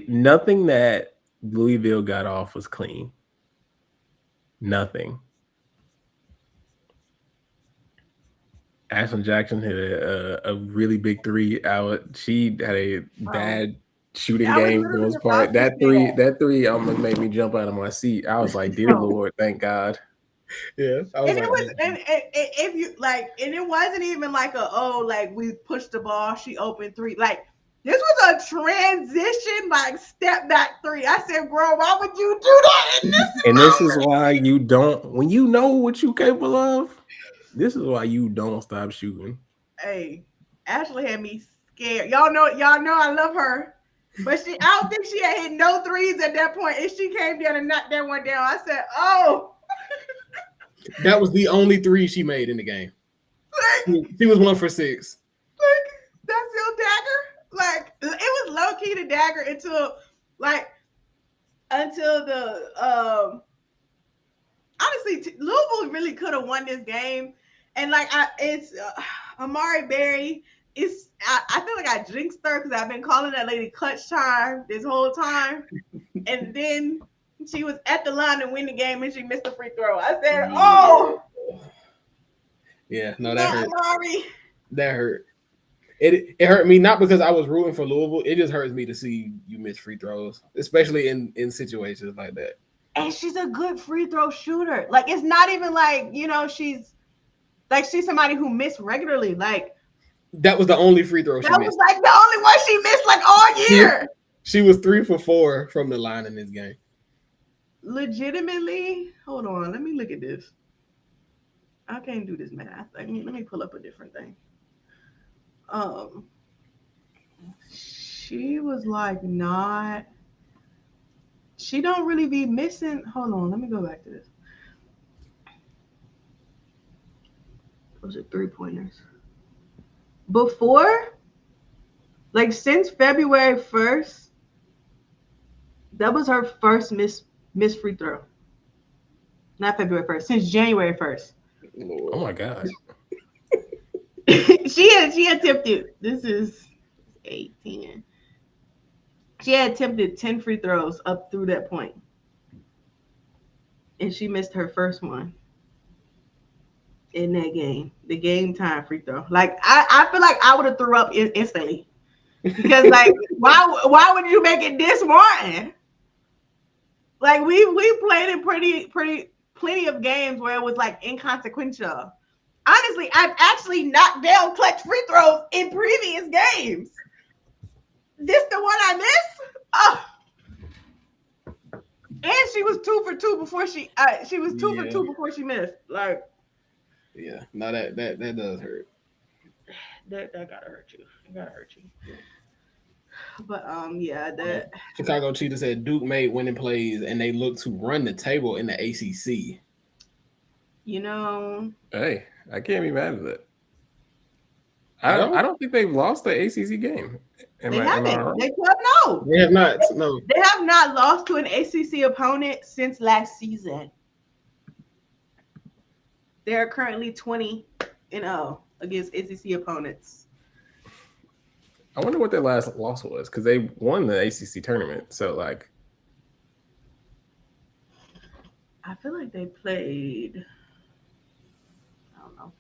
nothing that Louisville got off was clean. Nothing. Ashlyn Jackson hit a really big three out. She had a bad shooting game for the most part. That three almost made me jump out of my seat. I was like, dear Lord, thank God. Yeah. And if you like, and it wasn't even like we pushed the ball, she opened three. Like, this was a transition, like step back three. I said, bro, why would you do that? And this is why you don't, when you know what you're capable of, this is why you don't stop shooting. Hey, Ashley had me scared. Y'all know I love her. But I don't think she had hit no threes at that point. And she came down and knocked that one down. I said, oh. That was the only three she made in the game. She was 1 for 6. Like, that's your dagger? Like, it was low-key the dagger until the honestly, Louisville really could have won this game. And like, it's Amari Berry. I feel like I jinxed her because I've been calling that lady clutch time this whole time. And then she was at the line to win the game and she missed the free throw. I said, oh. Yeah, no, that hurt. Amari. That hurt. It hurt me, not because I was rooting for Louisville. It just hurts me to see you miss free throws, especially in situations like that. And she's a good free throw shooter. Like, it's not even like, she's somebody who missed regularly. Like, that was the only free throw she missed. That was like the only one she missed like all year. She was 3 for 4 from the line in this game. Legitimately, hold on. Let me look at this. I can't do this math. Let me pull up a different thing. She was like not. She don't really be missing. Hold on, let me go back to this. Those are 3-pointers. Before, like since February 1st, that was her first miss free throw. Not February 1st, since January 1st. Oh my God. She attempted, this is 18. She had attempted 10 free throws up through that point. and she missed her first one in that game, the game time free throw. Like I feel like I would have threw up instantly because like why would you make it this morning? Like we played in plenty of games where it was like inconsequential. Honestly, I've actually knocked down clutch free throws in previous games. This the one I missed? Oh. And she was 2 for 2 before she was 2 for 2 before she missed. Like, yeah, no, that does hurt. That gotta hurt you. It gotta hurt you. But that Chicago Cheetah said Duke made winning plays and they look to run the table in the ACC. You know, hey, I can't be mad at that. I don't think they've lost the ACC game. They haven't. They have not. No, they have not lost to an ACC opponent since last season. They are currently 20-0 against ACC opponents. I wonder what their last loss was because they won the ACC tournament. So, like, I feel like they played. I don't know.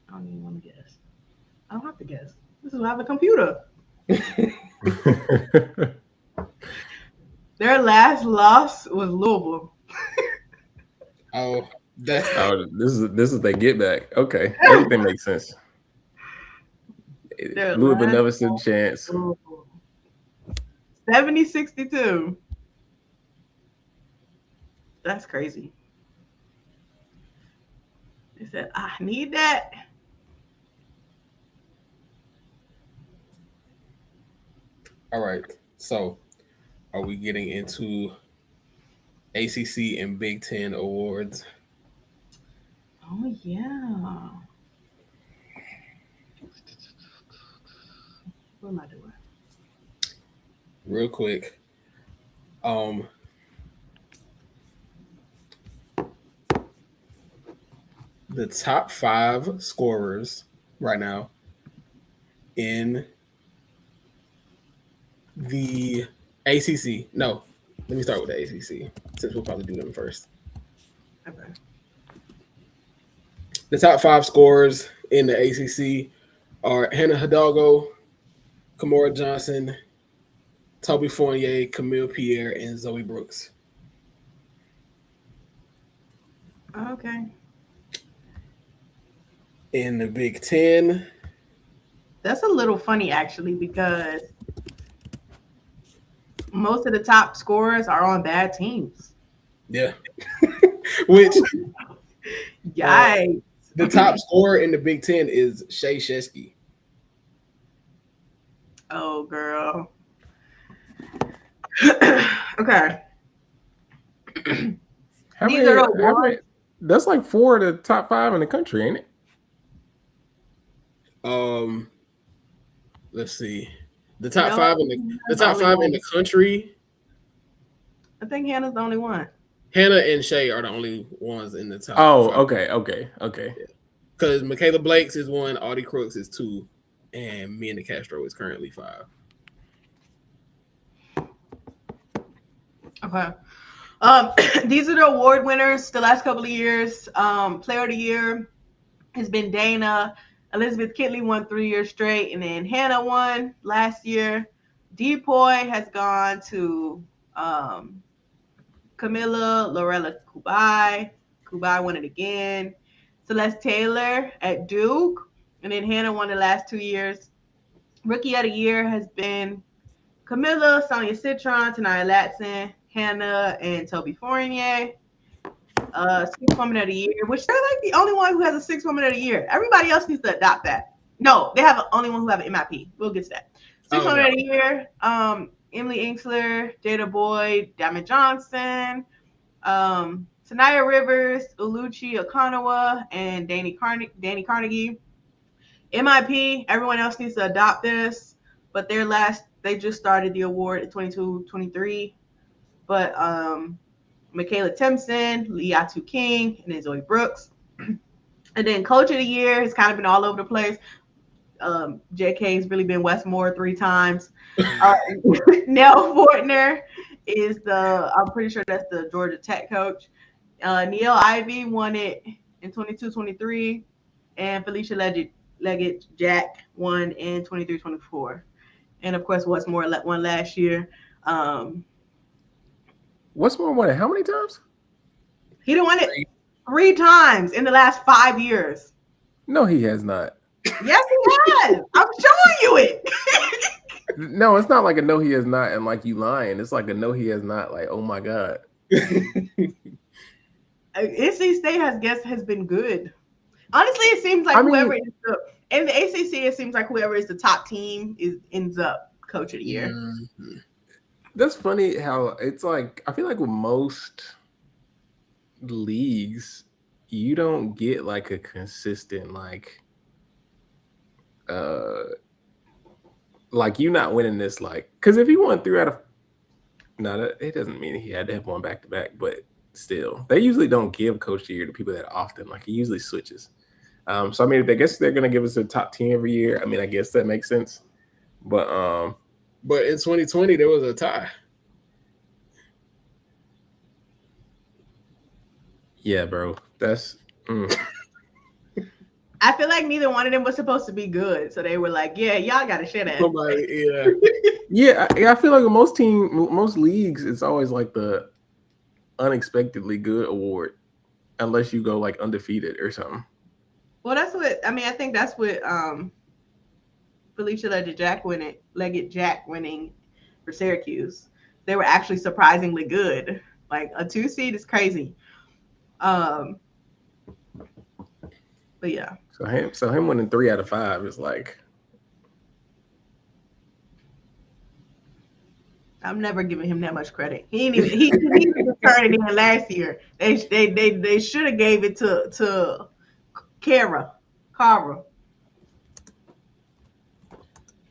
I don't even want to guess. I don't have to guess. This is why I have a computer. Their last loss was Louisville. This is their get back. Okay, everything makes sense. Louisville never stood a chance. 70-62. That's crazy. They said, I need that. All right. So, are we getting into ACC and Big Ten awards? Oh, yeah. What am I doing? Real quick. The top 5 scorers right now in the ACC. No, let me start with the ACC since we'll probably do them first. Okay. The top 5 scorers in the ACC are Hannah Hidalgo, Kamora Johnson, Toby Fournier, Camille Pierre, and Zoe Brooks. Okay. In the Big Ten. That's a little funny, actually, because most of the top scorers are on bad teams. Yeah. Which yikes. The top scorer in the Big Ten is Shea Shesky. Oh, girl. Okay. That's like 4 of the top 5 in the country, ain't it? Let's see. The top 5 in the country. I think Hannah's the only one. Hannah and Shay are the only ones in the top. Oh, 5. Okay. Because Michaela Blakes is 1, Audie Crooks is 2, and Mina Castro is currently 5. Okay. These are the award winners the last couple of years. Player of the year has been Dana. Elizabeth Kitley won 3 years straight, and then Hannah won last year. Depoy has gone to Camilla, Lorella Kubai. Kubai won it again. Celeste Taylor at Duke, and then Hannah won the last 2 years. Rookie of the year has been Camilla, Sonia Citron, Tanaya Latson, Hannah, and Toby Fournier. 6th Woman of the Year, which they're like the only one who has a 6th Woman of the Year. Everybody else needs to adopt that. No, they have the only one who have an MIP. We'll get to that. 6th Woman of the Year, Emily Inksler, Jada Boyd, Diamond Johnson, Sanaya Rivers, Uluchi Okanawa, and Danny Carnegie. MIP, everyone else needs to adopt this, but they just started the award at 22-23. But Michaela Timpson, Liatu King, and then Zoe Brooks. And then Coach of the Year has kind of been all over the place. JK's really been Westmore 3 times. Nell Fortner is I'm pretty sure that's the Georgia Tech coach. Neil Ivey won it in 22-23, and Felicia Leggett-Jack won in 23-24. And of course, Westmore won last year. Westmore won it how many times? He done won it 3 times in the last 5 years. No, he has not. Yes, he has. I'm showing you it. No, it's not like a no, he has not, and like you lying. It's like a no, he has not. Like, oh my god. NC State has been good. Honestly, it seems like whoever is in the ACC, it seems like whoever is the top team ends up coach of the year. Mm-hmm. That's funny how it's like. I feel like with most leagues, you don't get like a consistent like you not winning this because if he won 3 out of it doesn't mean he had to have one back to back, but still they usually don't give coach of the year to people that often. Like he usually switches. So I mean, I guess they're gonna give us a top 10 every year. I mean, I guess that makes sense. But in 2020 there was a tie. Yeah, bro. That's I feel like neither one of them was supposed to be good. So they were like, yeah, y'all got to shit at. Yeah, I feel like with most leagues, it's always like the unexpectedly good award, unless you go like undefeated or something. Well, I think that's what Felicia Leggett-Jack winning for Syracuse. They were actually surprisingly good. Like a 2 seed is crazy. But yeah. So him winning 3 out of 5 is like. I'm never giving him that much credit. He didn't even turn it in last year. They should have gave it to Kara.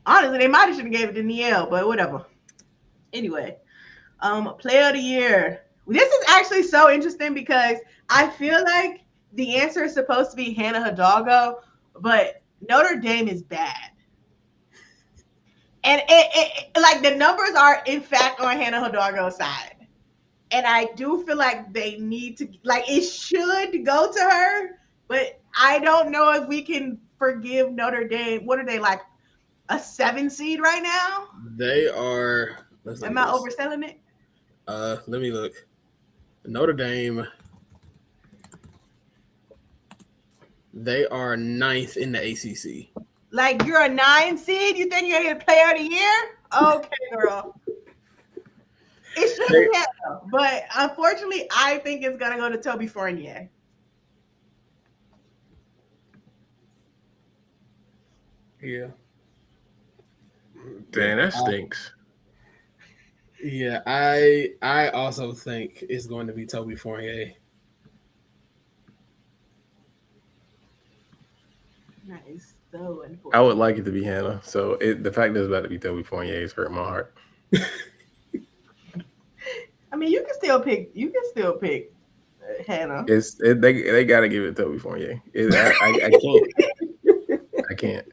Honestly, they might have should have gave it to Niel, but whatever. Anyway, player of the year. This is actually so interesting because I feel like the answer is supposed to be Hannah Hidalgo, but Notre Dame is bad. And it like the numbers are in fact on Hannah Hidalgo's side. And I do feel like they need to, like, it should go to her, but I don't know if we can forgive Notre Dame. What are they, like a 7 seed right now? They are. Am I overselling it? Let me look. Notre Dame. They are 9th in the ACC. Like you're a 9 seed? You think you're gonna get player of the year? Okay, girl. It should be Hannah, but unfortunately, I think it's gonna go to Toby Fournier. Yeah. Dang, that stinks. Yeah, I also think it's going to be Toby Fournier. Nice. So unfortunate. I would like it to be Hannah. So the fact that it's about to be Toby Fournier is hurting my heart. I mean, you can still pick Hannah. They got to give it to Toby Fournier. I can't. I can't.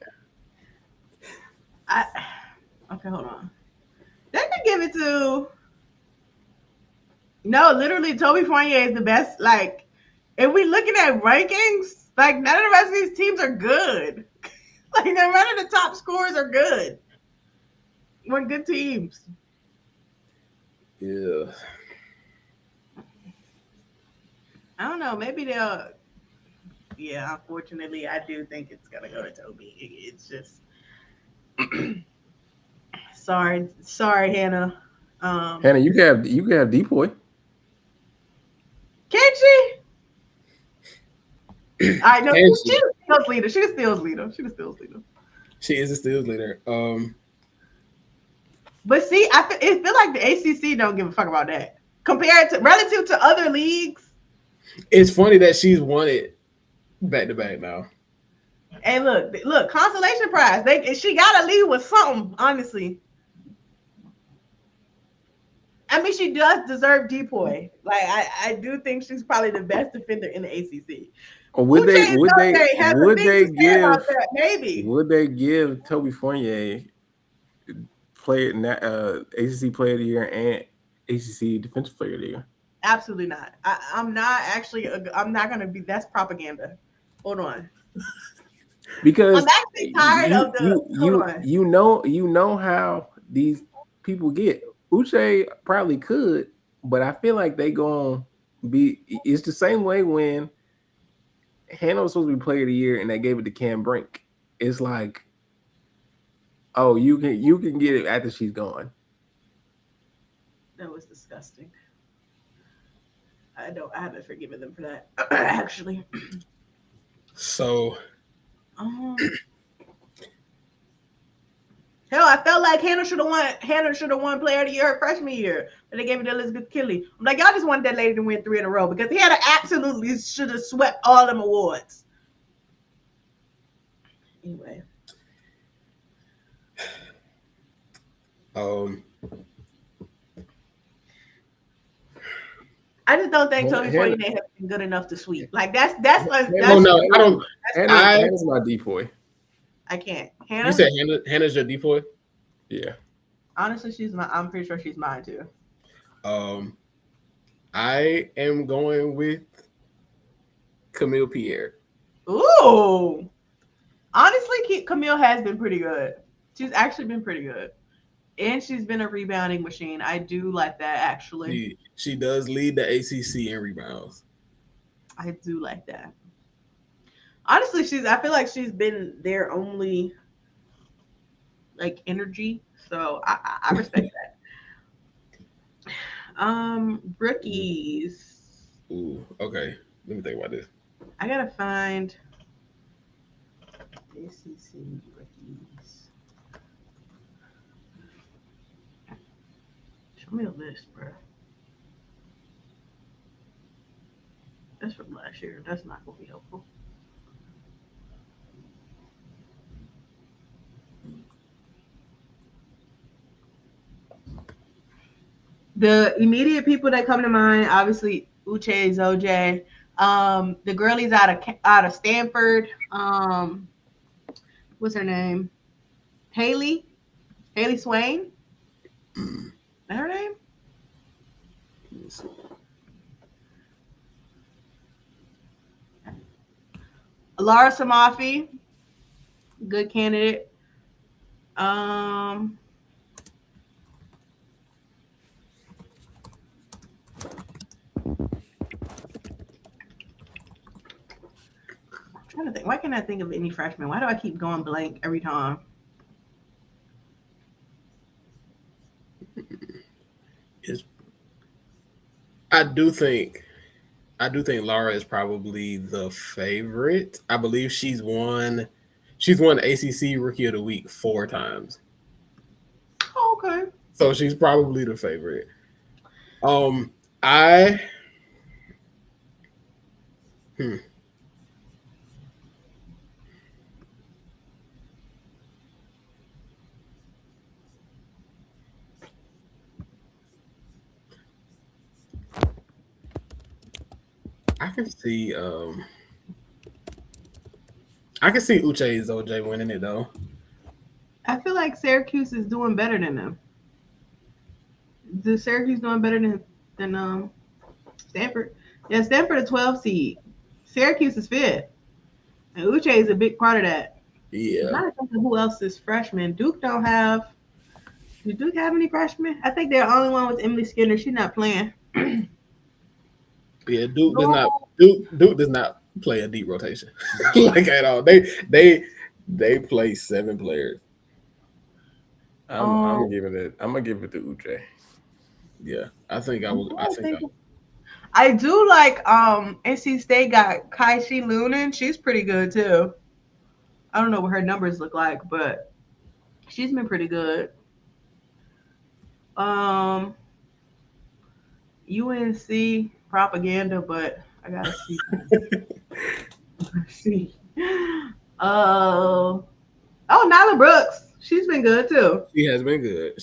Okay, hold on. They could give it to. No, literally, Toby Fournier is the best. Like, if we looking at rankings, like none of the rest of these teams are good. Like none of the top scores are good. We're good teams. Yeah. I don't know. Maybe they'll. Yeah, unfortunately, I do think it's gonna go to Toby. It's just. Sorry, Hannah. Hannah, you can have Depoy. Can she? I know she's a steals leader. She's a steals leader. She is a steals leader. But see, it feel like the ACC don't give a fuck about that relative to other leagues. It's funny that she's won it back to back now. And look, consolation prize. She gotta leave with something, honestly. I mean, she does deserve Depoy. Like, I do think she's probably the best defender in the ACC. Would they give Toby Fournier ACC Player of the Year and ACC Defensive Player of the Year. Absolutely not. I'm not actually. I'm not gonna be. That's propaganda. Hold on. Because I'm actually tired of the. Hold on. you know how these people get. Uche probably could, but I feel like they gonna be. It's the same way when Hannah was supposed to be Player of the Year and they gave it to Cam Brink. It's like, oh, you can get it after she's gone. That was disgusting. I haven't forgiven them for that. Actually. So. Hell, I felt like Hannah should have won Player of the Year her freshman year, but they gave it to Elizabeth Kelly. I'm like, y'all just wanted that lady to win 3 in a row because Hannah absolutely should have swept all them awards. Anyway. I just don't think Toby Foynier has been good enough to sweep. Like that's no, I don't. Hannah's my decoy. I can't. Hannah? You said Hannah's your decoy? Yeah. Honestly, I'm pretty sure she's mine too. I am going with Camille Pierre. Ooh. Honestly, Camille has been pretty good. She's actually been pretty good. And she's been a rebounding machine. I do like that, actually. She does lead the ACC in rebounds. I do like that. Honestly, I feel like she's been their only like energy. So I respect that. Rookies. Ooh, okay. Let me think about this. I gotta find ACC rookies. Show me a list, bro. That's from last year. That's not gonna be helpful. The immediate people that come to mind, obviously, Uche, Zoj. The girlie's out of Stanford. What's her name? Haley Swain. Is that her name? Laura Samafi, good candidate. I'm trying to think. Why can't I think of any freshmen? Why do I keep going blank every time? I do think Laura is probably the favorite. I believe she's won ACC Rookie of the Week 4 times. Oh, okay. So she's probably the favorite. I can see Uche Zoj winning it though. I feel like Syracuse is doing better than them. Is Syracuse doing better than Stanford? Yeah, Stanford a 12 seed. Syracuse is 5th. And Uche is a big part of that. Yeah. I'm not thinking who else is freshmen. Duke don't have. Do Duke have any freshmen? I think they're the only one with Emily Skinner. She's not playing. Yeah, Duke does not play a deep rotation like at all. They play 7 players. I'm gonna give it to Uche. Yeah, I think I do like NC State got Kaishi Lunan. She's pretty good too. I don't know what her numbers look like, but she's been pretty good. UNC propaganda, but I gotta see. Let's see. Oh, Nyla Brooks. She's been good too. She has been good.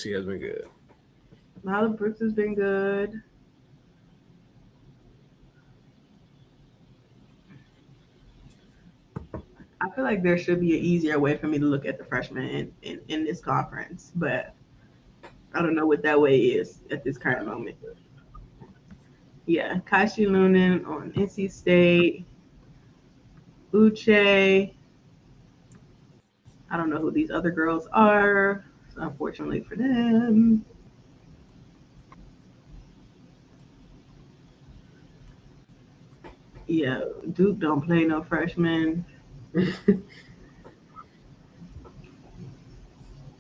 Nyla Brooks has been good. I feel like there should be an easier way for me to look at the freshmen in this conference, but I don't know what that way is at this current moment. Yeah, Kashi Lunan on NC State. Uche. I don't know who these other girls are, so unfortunately for them. Yeah, Duke don't play no freshmen.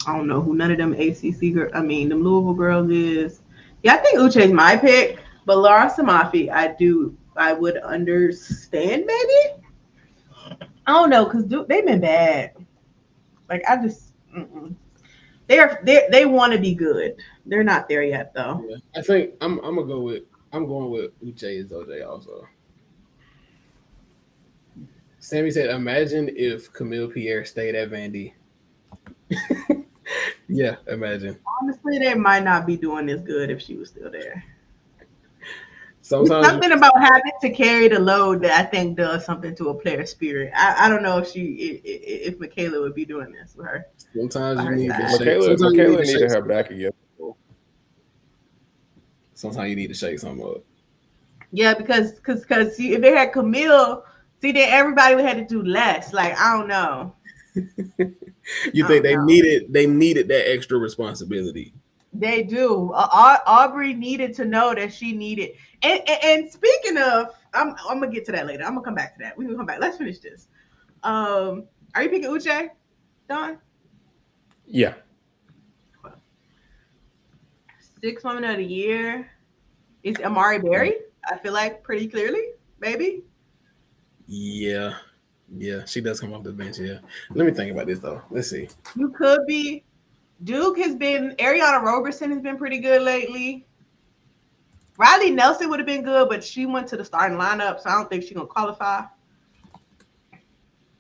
I don't know who none of them ACC girls, them Louisville girls is. Yeah, I think Uche's my pick, but Laura Samafi, I would understand maybe. I don't know, because they've been bad. Like, I just, they want to be good. They're not there yet, though. Yeah, I think I'm going with Uche as OJ also. Sammy said, "Imagine if Camille Pierre stayed at Vandy." Yeah, imagine. Honestly, they might not be doing as good if she was still there. Sometimes something about having to carry the load that I think does something to a player's spirit. I don't know if Michaela would be doing this with her. Sometimes you need to shake. Michaela needed her back again. Sometimes you need to shake something up. Yeah, because if they had Camille, then everybody would have to do less. Like, I don't know. You think they needed that extra responsibility? They do. Aubrey needed to know that she needed. And speaking of, I'm gonna get to that later. I'm gonna come back to that. We can come back. Let's finish this. Are you picking Uche, Don? Yeah. 6th Woman of the Year is Amari Berry. I feel like pretty clearly, maybe. Yeah, she does come off the bench. Yeah, let me think about this though. Let's see. You could be. Duke has been. Ariana Roberson has been pretty good lately. Riley Nelson would have been good, but she went to the starting lineup, so I don't think she's gonna qualify.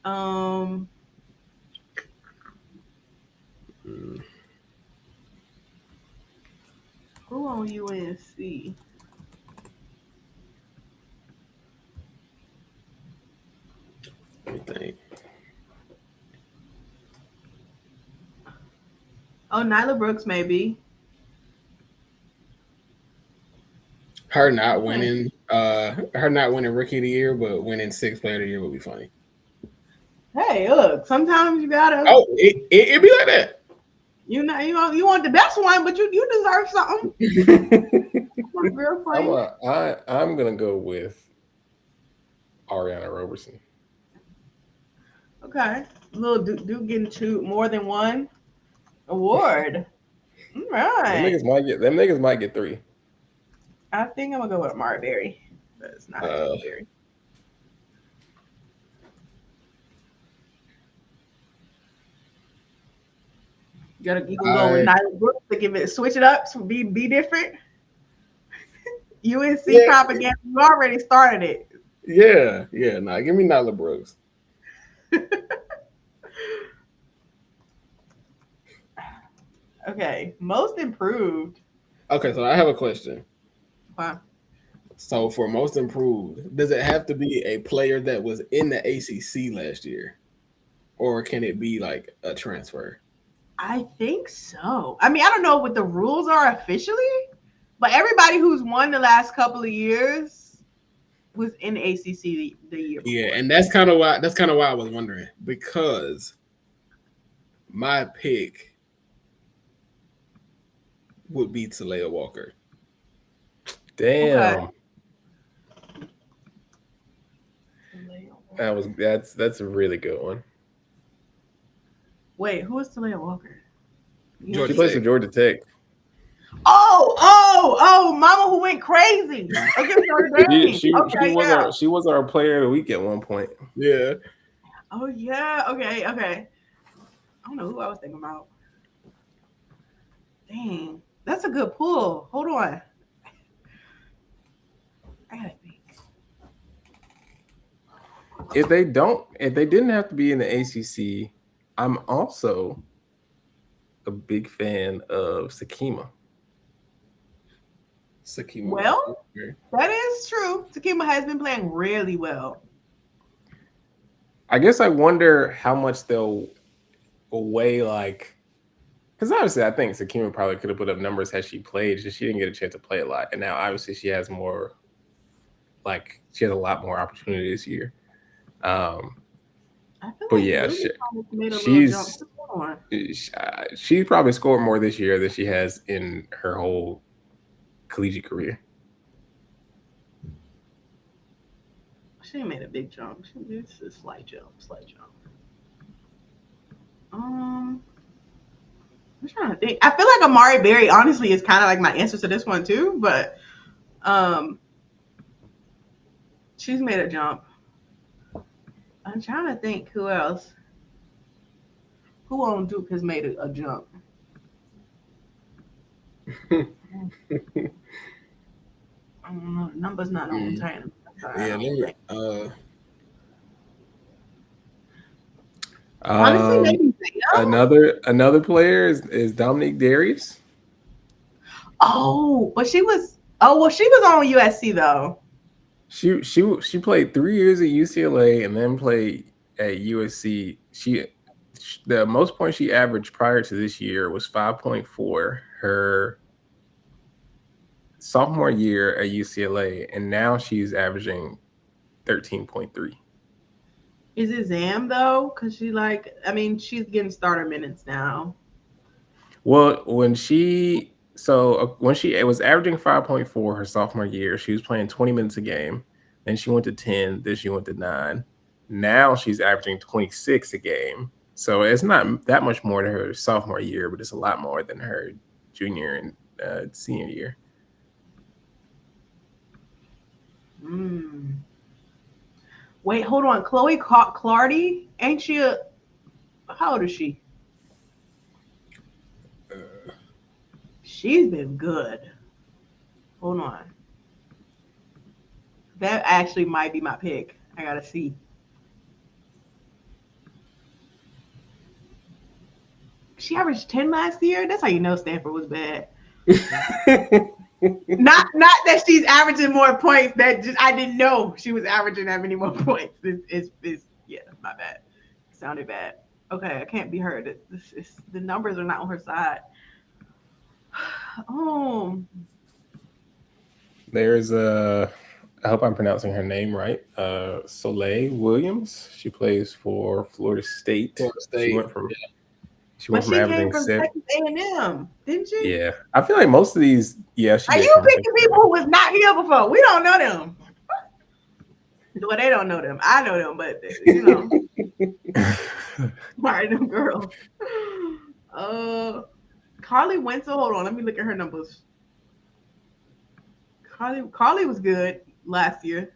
Who on UNC? Let me think. Oh, Nyla Brooks, maybe. Her not winning Rookie of the Year, but winning 6th Player of the Year would be funny. Hey, look, sometimes you gotta. Oh, it be like that. You want the best one, but you deserve something. Real funny. I'm gonna go with Ariana Roberson. Okay, little Duke getting more than one award. All right. Them niggas might get 3. I think I'm gonna go with Amari Berry. But it's not Berry. You can go with Nyla Brooks to switch it up, so be different. UNC propaganda, you already started it. Yeah. Nah, give me Nyla Brooks. Okay, most improved. Okay, so I have a question. Wow. So for most improved, does it have to be a player that was in the ACC last year, or can it be like a transfer? I think so. I don't know what the rules are officially, but everybody who's won the last couple of years was in the ACC the year before. Yeah, and that's kind of why I was wondering, because my pick would be Talia Walker. Damn. Okay. That's a really good one. Wait, who is Talia Walker? She plays for Georgia Tech. Oh, Mama who went crazy against Notre Dame. She was our player of the week at one point. Yeah. Oh yeah. Okay. I don't know who I was thinking about. Dang, that's a good pull. Hold on. I gotta think. If they didn't have to be in the ACC, I'm also a big fan of Sakima. Well, that is true. Sakima has been playing really well. I guess I wonder how much they'll weigh like Because obviously, I think Sakima probably could have put up numbers had she played. Just she didn't get a chance to play a lot, and now obviously she has more. Like she has a lot more opportunity this year. I feel But like yeah, Lily made a little jump. she probably scored more this year than she has in her whole collegiate career. She made a big jump. It's a slight jump. I'm trying to think. I feel like Amari Berry honestly is kind of like my answer to this one too, but she's made a jump. I'm trying to think who else. Who on Duke has made a jump? I don't know. Numbers not on time. Honestly, maybe another player is Dominique Darius. Oh, but she was on USC though. She played 3 years at UCLA and then played at USC. The most points she averaged prior to this year was 5.4 her sophomore year at UCLA, and now she's averaging 13.3. Is it Zam though? Because she's getting starter minutes now. Well, when she was averaging 5.4 her sophomore year, she was playing 20 minutes a game. Then she went to 10. Then she went to 9. Now she's averaging 26 a game. So it's not that much more to her sophomore year, but it's a lot more than her junior and senior year. Wait, hold on. Chloe Clardy, ain't she how old is she? She's been good. Hold on. That actually might be my pick. I gotta see. She averaged 10 last year. That's how you know Stanford was bad. Not that she's averaging more points. I didn't know she was averaging that many more points. It's my bad. It sounded bad. Okay, I can't be heard. The numbers are not on her side. Oh. There's I hope I'm pronouncing her name right. Soleil Williams. She plays for Florida State. She went from averaging 7. Texas A&M, didn't she? Yeah, I feel like most of these. Yeah, are you picking people who was not here before? We don't know them. Well, they don't know them. I know them, but you know, right, them girls. Carly Wenzel. Hold on, let me look at her numbers. Carly was good last year.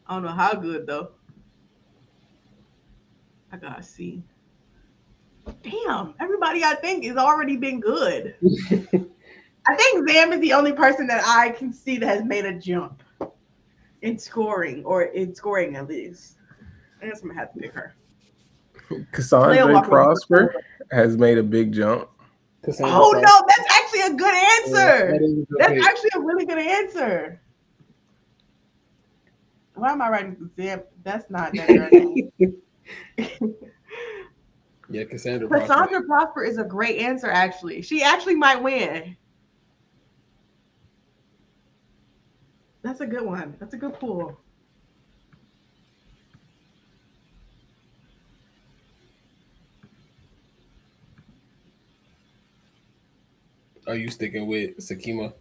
I don't know how good though. I gotta see. Damn, everybody I think has already been good. I think Zam is the only person that I can see that has made a jump in scoring at least. I guess I'm gonna have to pick her. Cassandra Prosper has made a big jump. Oh no, that's actually a good answer. That's actually a really good answer. Why am I writing Zam? That's not that girl name. Yeah, Cassandra Prosper is a great answer, actually. She actually might win. That's a good one. That's a good pool. Are you sticking with Sakima?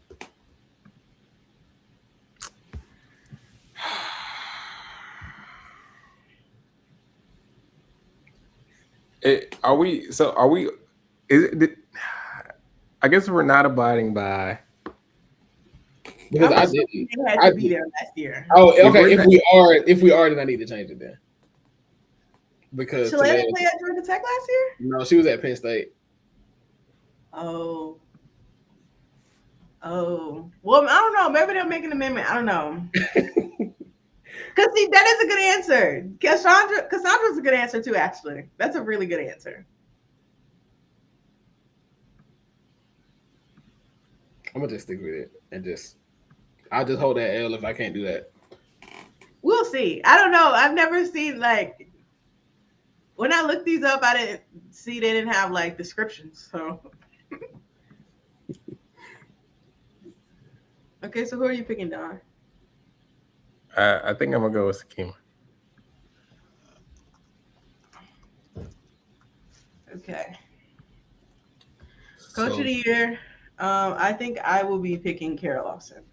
Are we? I guess we're not abiding by. Because I didn't. They had to be there last year. Oh, okay. If we are, then I need to change it then. Because Chile didn't play at Georgia Tech last year? No, she was at Penn State. Oh. Well, I don't know. Maybe they'll make an amendment. I don't know. Because see, that is a good answer. Cassandra's a good answer too, actually. That's a really good answer. I'm gonna just stick with it and I'll just hold that L if I can't do that. We'll see. I don't know. I've never seen when I looked these up, I didn't see they didn't have descriptions. So Okay, so who are you picking, Don? I think I'm gonna go with Sakima. Okay. Coach of the year. I think I will be picking Kara Lawson.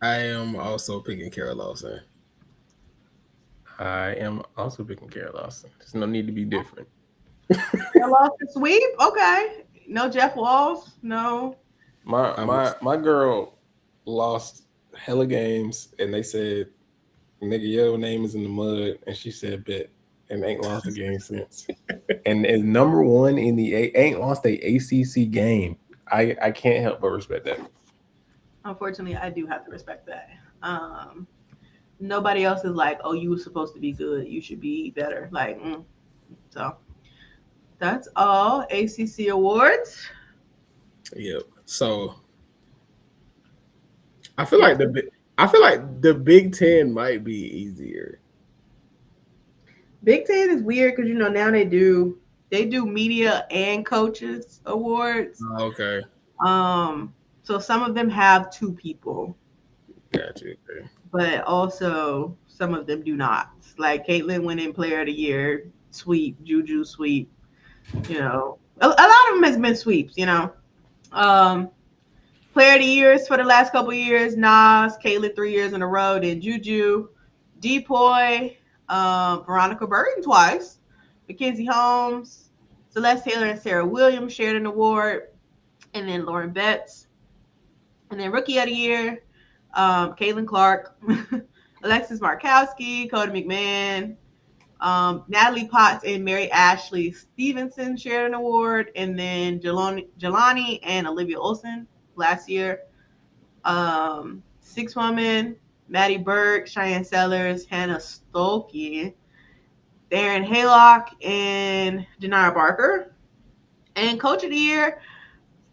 I am also picking Kara Lawson. I am also picking Kara Lawson. There's no need to be different. Kara Lawson sweep. Okay. No Jeff Walls. No. My girl lost hella games, and they said, "Nigga, your name is in the mud," and she said, "Bet," and ain't lost a game since. And is number one in the ain't lost a ACC game. I can't help but respect that. Unfortunately, I do have to respect that. Nobody else is like, oh, you were supposed to be good. You should be better. Like, so that's all. ACC Awards. Yep. So I feel like the Big Ten might be easier. Big Ten is weird because now they do media and coaches awards. Okay. So some of them have two people. Gotcha. Okay. But also some of them do not. Like Caitlin winning Player of the Year, sweep, Juju sweep. A lot of them has been sweeps. Player of the Years for the last couple of years, Nas, Caitlin 3 years in a row, then Juju, Depoy, Veronica Burton twice, Mackenzie Holmes, Celeste Taylor and Sarah Williams shared an award, and then Lauren Betts, and then Rookie of the Year, Caitlin Clark, Alexis Markowski, Cody McMahon, Natalie Potts and Mary Ashley Stevenson shared an award, and then Jelani and Olivia Olsen last year. Six women, Maddie Burke, Cheyenne Sellers, Hannah Stolke, Darren Haylock, and Janara Barker. And Coach of the Year,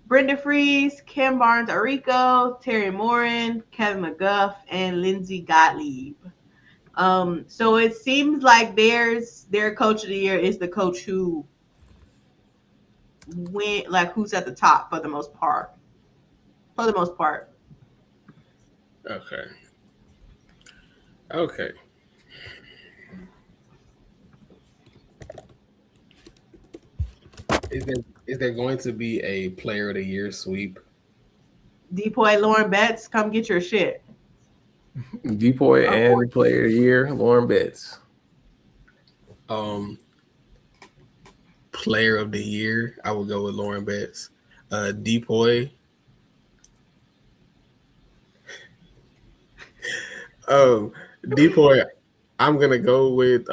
Brenda Fries, Kim Barnes-Arico, Terry Morin, Kevin McGuff, and Lindsay Gottlieb. So it seems like their Coach of the Year is the coach who went, like, who's at the top for the most part. Okay. Is there going to be a Player of the Year sweep? Depoy, Lauren Betts, come get your shit. Depoy and Player of the Year, Lauren Betts. Player of the Year, I will go with Lauren Betts. Depoy. Depoy, I'm gonna go with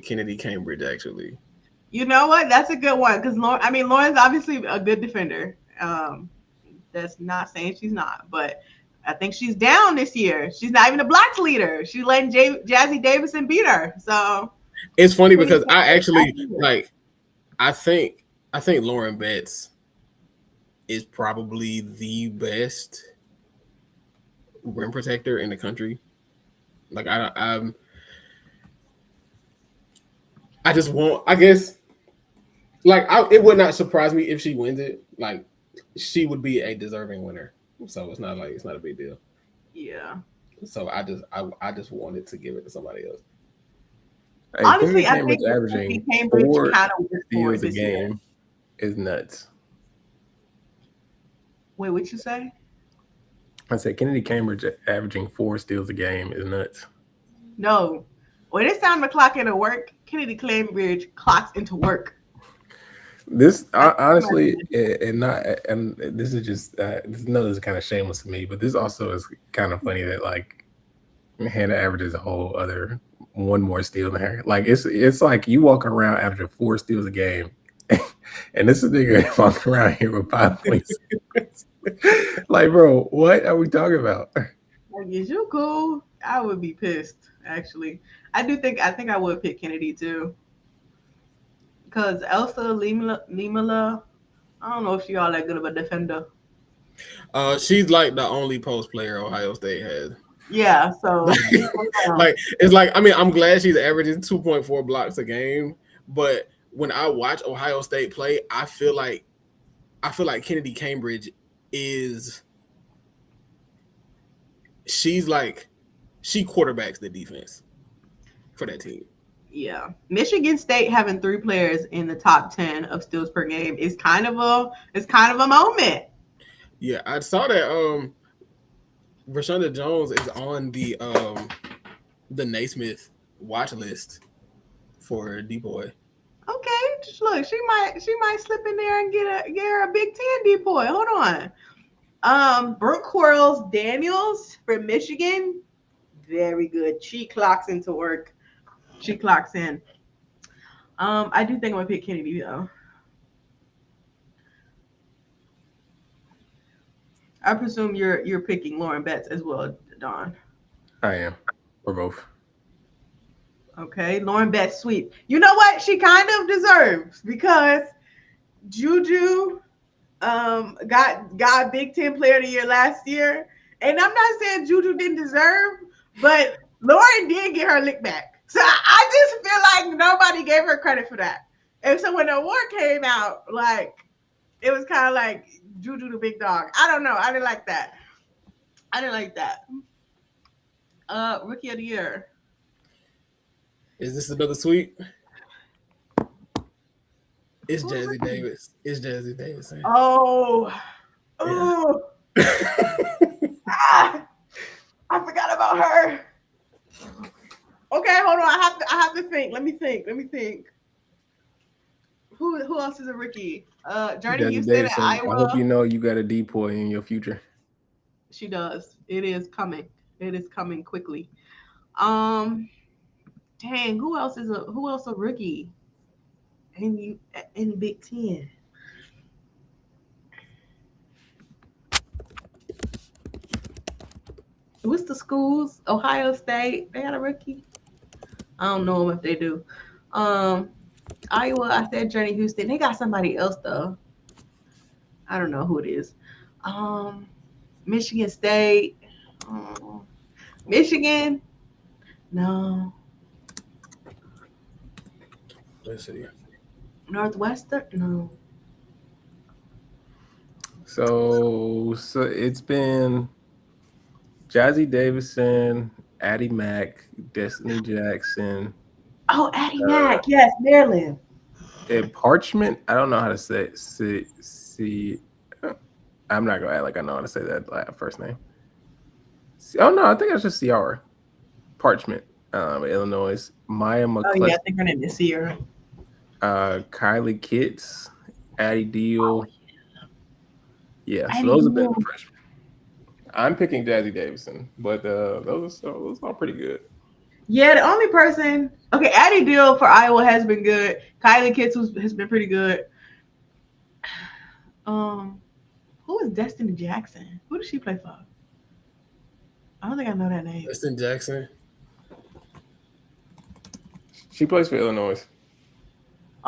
Kennedy Cambridge, actually. You know what? That's a good one because Lauren's obviously a good defender. That's not saying she's not, but I think she's down this year. She's not even a blocks leader. She's letting Jazzy Davison beat her. So it's funny because I think Lauren Betts is probably the best rim protector in the country. Like I just want, I guess, it would not surprise me if she wins it. Like, she would be a deserving winner. So it's not a big deal. Yeah. So I just wanted to give it to somebody else. Hey, honestly, I Cambridge think averaging Cambridge 4 kind of steals a game is nuts. Wait, what'd you say? I said Kennedy Cambridge averaging 4 steals a game is nuts. No. When it's time to clock into work, Kennedy Cambridge clocks into work. This honestly, and this is just this is kind of shameless to me, but this also is kind of funny that like Hannah averages a whole other one more steal than her. Like it's like you walk around after 4 steals a game, and this is nigga walking around here with 5 points. Like, bro, what are we talking about? Like, is you cool? I would be pissed. Actually, I think I would pick Kennedy too. Because Elsa Limala, I don't know if she's all that good of a defender. She's like the only post player Ohio State has. Yeah, so I'm glad she's averaging 2.4 blocks a game, but when I watch Ohio State play, I feel like Kennedy Cambridge is she quarterbacks the defense for that team. Yeah, Michigan State having 3 players in the top 10 of steals per game is kind of a moment. Yeah, I saw that Rashonda Jones is on the Naismith watch list for Depoy. Okay, just look, she might slip in there and get her a Big Ten Depoy. Hold on. Brooke Quarles Daniels from Michigan, very good. She clocks into work. She clocks in. I do think I'm gonna pick Kennedy though. I presume you're picking Lauren Betts as well, Don. I am. We're both. Okay, Lauren Betts sweep. You know what? She kind of deserves, because Juju got Big Ten Player of the Year last year, and I'm not saying Juju didn't deserve, but Lauren did get her lick back. So I just feel like nobody gave her credit for that. And so when the award came out, like, it was kind of like Juju the big dog. I don't know. I didn't like that. Rookie of the Year. Is this another sweep? It's Jazzy Davis. It's Jazzy Davis. Oh. Yeah. I forgot about her. Okay, hold on. I have to think. Let me think. Who else is a rookie? Journey Houston at Iowa. I hope you know you got a Depoy in your future. She does. It is coming. It is coming quickly. Dang, who else a rookie in Big Ten? What's the schools? Ohio State, they got a rookie. I don't know if they do. Iowa, I said Journey Houston. They got somebody else though. I don't know who it is. Michigan State. Michigan. No. Let's see. Northwestern? No. So it's been Jazzy Davison, Addie Mack, Destiny Jackson. Oh, Addie Mack. Yes, Maryland. And Parchment. I don't know how to say see. I'm not gonna act like I know how to say that first name. Oh no, I think it's just Ciara. Parchment, Illinois. Maya McClellan. Oh yeah, I think her name is Sierra. Kylie Kitts, Addie Deal. Yeah, so those have been the freshmen. I'm picking Jazzy Davison, but those are pretty good. Yeah, the only person. Okay, Addie Deal for Iowa has been good. Kylie Kitts has been pretty good. Who is Destiny Jackson? Who does she play for? I don't think I know that name. Destiny Jackson. She plays for Illinois.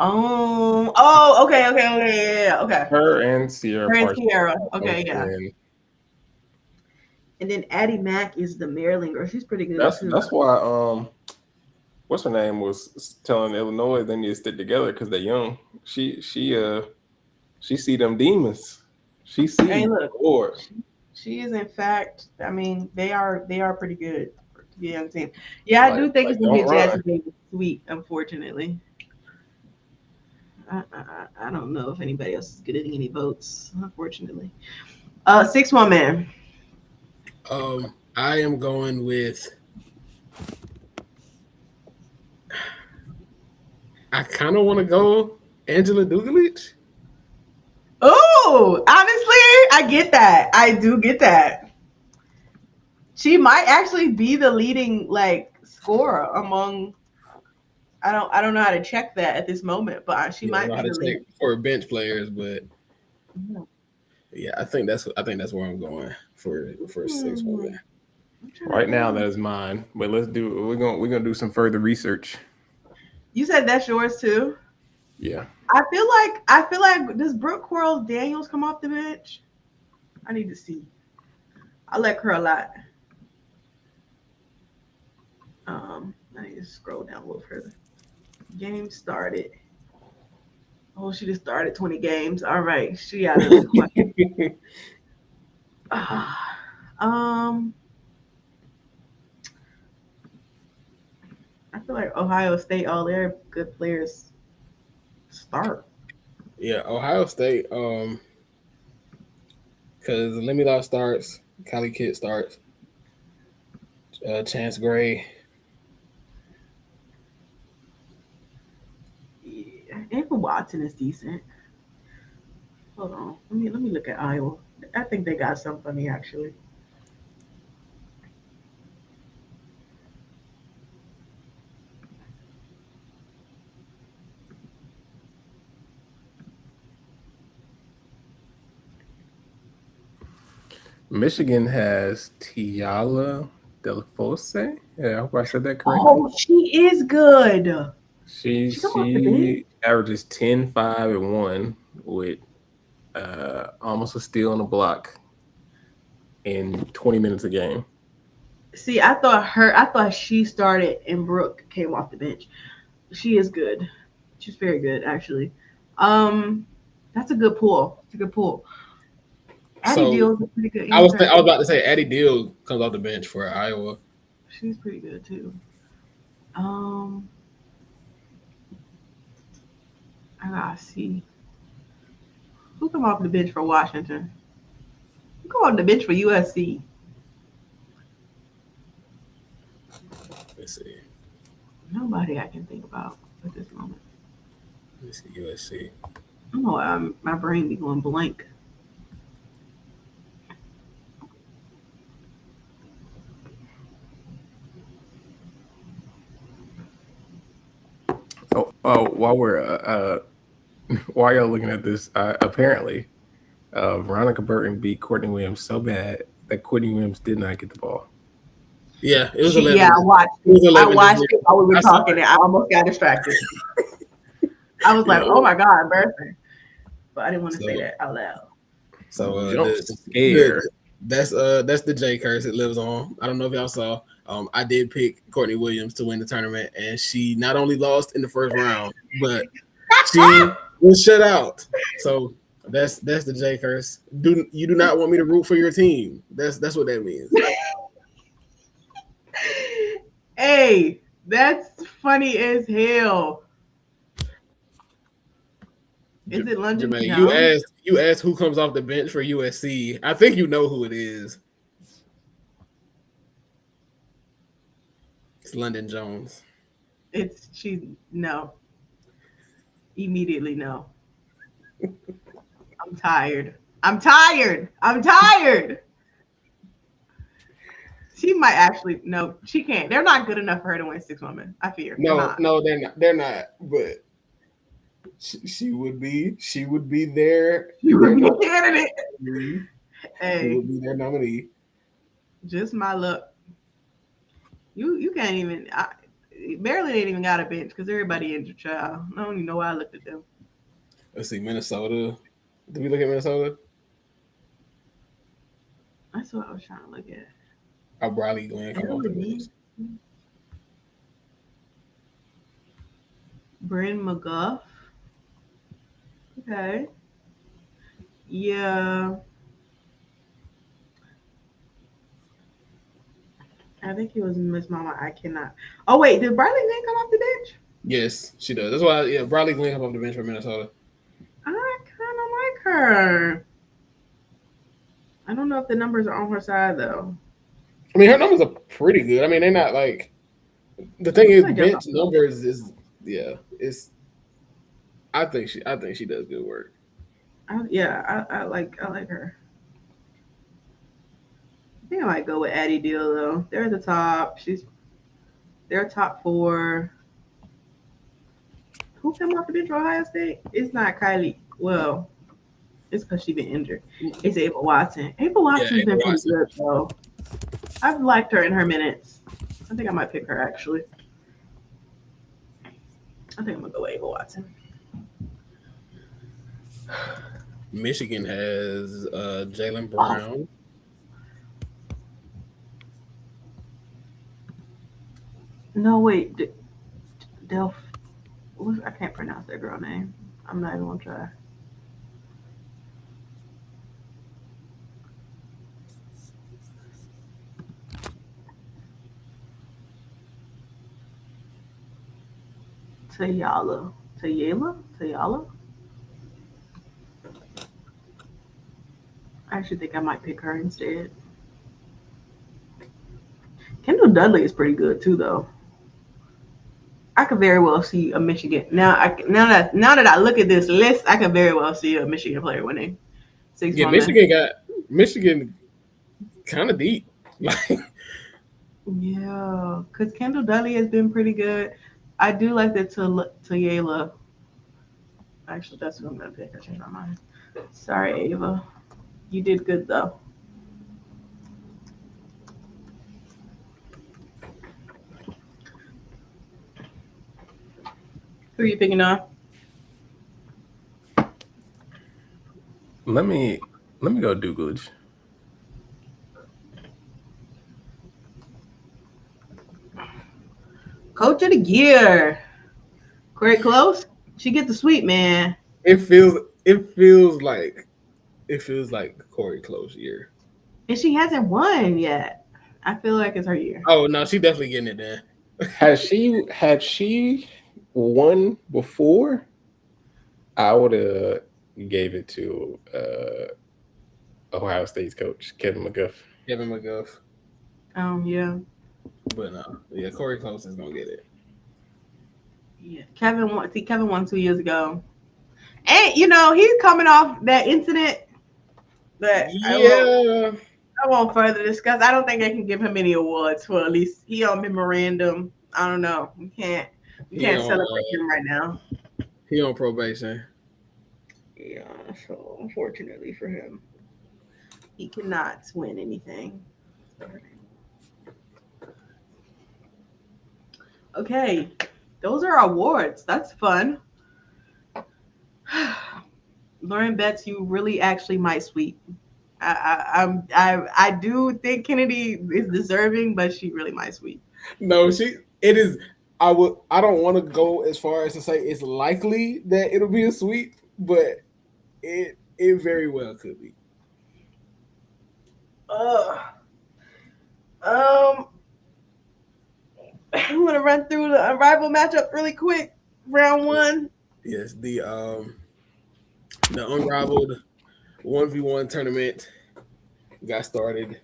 Oh, okay, yeah, okay. Her and Sierra. Okay, yeah. And then Addie Mack is the Maryland girl. She's pretty good. That's why what's her name was telling Illinois they need to stick together because they're young. She see them demons. She sees. Hey, look, she is in fact. I mean, they are pretty good to be a young team. Yeah, I do think it's gonna be a Jazzy Davis sweep. Unfortunately, I don't know if anybody else is getting any votes. Unfortunately, 6-1 man. I am going with. I kind of want to go Angela Dugalich. Oh, honestly, I get that. I do get that. She might actually be the leading scorer among. I don't know how to check that at this moment, but she might be the leading for bench players. But yeah, I think that's where I'm going for 6-1. Right now, that is mine. But we're gonna do some further research. You said that's yours too. Yeah. I feel like does Brooke Quarles Daniels come off the bench? I need to see. I like her a lot. I need to scroll down a little further. Game started. Oh, she just started 20 games. All right, she out of the question. feel like Ohio State, all their good players start. Yeah, Ohio State. Because Lemmy starts, Kylie Kidd starts, Chance Gray. Yeah, April Watson is decent. Hold on, let me look at Iowa. I think they got some for me actually. Michigan has Tiala Delfose. Yeah, I hope I said that correctly. Oh, she is good. She She come off the bench. averages 10, 5, and 1 with almost a steal on the block in 20 minutes a game. See, I thought she started and Brooke came off the bench. She is good. She's very good, actually. That's a good pull. It's a good pull. Addie So Deal's a pretty good I was insert. about to say Addie Deal comes off the bench for Iowa. She's pretty good too. I gotta see who come off the bench for Washington. Who come off the bench for USC? Let's see. Nobody I can think about at this moment. Let's see USC. I don't know why my brain be going blank. While y'all looking at this, apparently, Veronica Burton beat Courtney Williams so bad that Courtney Williams did not get the ball. Yeah, it was 11. Yeah, I watched it. I watched it while we were talking. It. I almost got distracted. I was like, "Oh my god, embarrassing!" But I didn't want to say that out loud. So scare. That's the J curse. It lives on. I don't know if y'all saw. I did pick Courtney Williams to win the tournament, and she not only lost in the first round, but she was shut out. So that's the J curse. You do not want me to root for your team? That's what that means. Hey, that's funny as hell. Is it London? Jermaine, No. you asked who comes off the bench for USC. I think you know who it is. It's London Jones. No. Immediately no. I'm tired. She might actually no, she can't. They're not good enough for her to win 6 women. I fear. No, they're not. They're not. But she would be. She would be there. You would be a candidate. Hey, she would be their nominee. Just my luck. You can't even. Maryland ain't even got a bench because everybody injured, child. I don't even know why I looked at them. Let's see, Minnesota. Did we look at Minnesota? That's what I was trying to look at. How Briley Glenn come off the bench? Bryn McGuff. Okay. Yeah. I think he was Miss Mama. I cannot. Oh wait, did Briley Glenn come off the bench? Yes, she does. That's why. Briley Glenn come off the bench for Minnesota. I kind of like her. I don't know if the numbers are on her side though. I mean, her numbers are pretty good. I mean, they're not like the thing is bench numbers is it's. I think she does good work. I like her. I think I might go with Addie Deal though. They're at the top. They're top 4. Who came off the bench for Ohio State? It's not Kylie. Well, it's because she's been injured. It's April Watson. April Watson's been pretty good though. I've liked her in her minutes. I think I might pick her actually. I think I'm gonna go with April Watson. Michigan has Jaylen Brown. No, wait. I can't pronounce that girl name. I'm not even gonna try. Tayala. I actually think I might pick her instead. Kendall Dudley is pretty good too, though. I could very well see a Michigan. Now that I look at this list, I could very well see a Michigan player winning. Yeah, Michigan kind of deep. Yeah, because Kendall Dudley has been pretty good. I do like that Tayala. Actually, that's who I'm gonna pick. I changed my mind. Sorry, Ava. You did good though. Who are you picking on? Let me go Duglage. Coach of the year. Corey Close. She get the sweep, man. It feels like Corey Close year. And she hasn't won yet. I feel like it's her year. Oh no, she definitely getting it done. Had she won before, I would have gave it to Ohio State's coach, Kevin McGuff. Yeah. But no, yeah, Corey Close is gonna get it. Yeah. Kevin won 2 years ago. And he's coming off that incident that I won't further discuss. I don't think they can give him any awards for at least he on memorandum. I don't know. We can't celebrate him right now. He on probation. Yeah, so unfortunately for him, he cannot win anything. Okay, those are awards. That's fun. Lauren Betts, you really actually might sweep. I do think Kennedy is deserving, but she really might sweep. No, it is. I don't want to go as far as to say it's likely that it'll be a sweep, but it very well could be. I'm gonna run through the Unrivaled matchup really quick. Round 1. Yes, the Unrivaled 1v1 tournament got started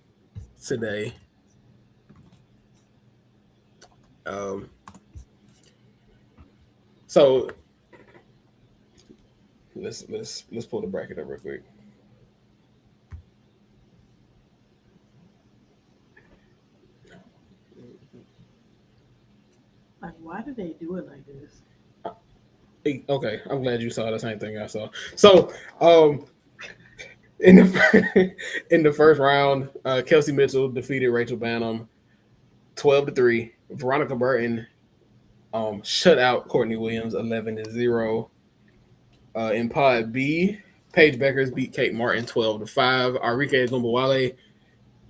today. So let's pull the bracket up real quick. Like, why do they do it like this? Okay, I'm glad you saw the same thing I saw. So, in the first round, Kelsey Mitchell defeated Rachel Banham 12-3. Veronica Burton shut out Courtney Williams 11-0. In Pod B, Paige Beckers beat Kate Martin 12-5. Arike Gumbawale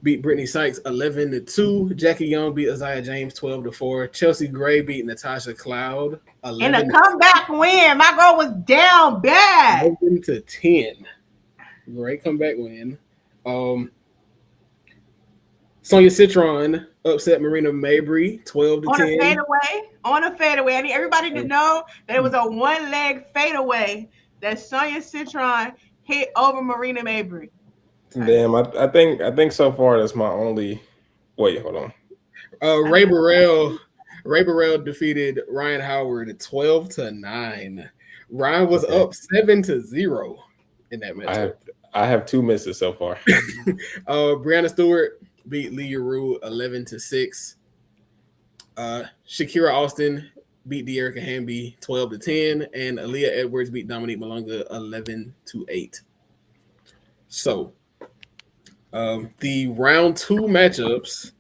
beat Brittany Sykes 11-2. Jackie Young beat Isaiah James 12-4. Chelsea Gray beat Natasha Cloud 11. And a comeback win. My girl was down bad. 11-10. Great comeback win. Sonia Citron upset Marina Mabry 12-10. On a fadeaway. I need everybody to know that it was a one-leg fadeaway that Sonia Citron hit over Marina Mabry. Damn, I think so far that's my only. Wait, hold on. Ray Burrell defeated Ryan Howard 12-9. Ryan was up 7-0 in that match. I have 2 misses so far. Brianna Stewart beat Lee Rue 11-6. Shakira Austin beat De'Erica Hamby 12-10, and Aaliyah Edwards beat Dominique Malunga 11-8. So, the round 2 matchups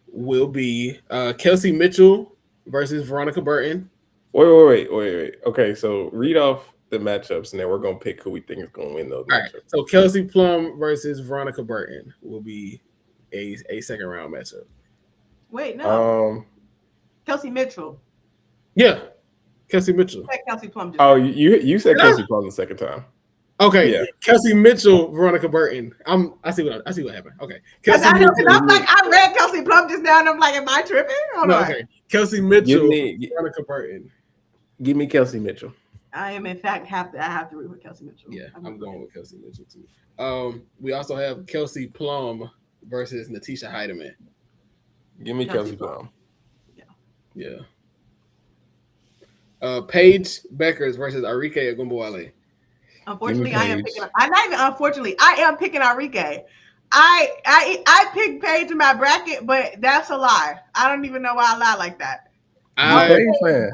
will be Kelsey Mitchell versus Veronica Burton. Wait. Okay, so read off the matchups, and then we're gonna pick who we think is gonna win those matchups. Right. So Kelsey Plum versus Veronica Burton will be a second round matchup. Wait, no. Kelsey Mitchell. Yeah, Kelsey Mitchell. Kelsey Plum. You said Kelsey Plum the second time. Okay, Yeah. Kelsey Mitchell, Veronica Burton. I see what happened. Okay, Because Kelsey I know, Mitchell. because I'm like, I read Kelsey Plum just now, and I'm like, am I tripping? Hold on. Okay, Kelsey Mitchell, me- Veronica Burton. Give me Kelsey Mitchell. I am in fact I have to read with Kelsey Mitchell. Yeah, I'm going with Kelsey Mitchell too. We also have Kelsey Plum versus Natisha Heidemann. Give me Kelsey Kelsey Plum. Yeah. Paige Beckers versus Arike Ogunbowale. Unfortunately, I am Paige. picking. I'm not even. Unfortunately, I am picking Arike. I picked Paige in my bracket, but that's a lie. I don't even know why I lie like that. You're a Paige fan.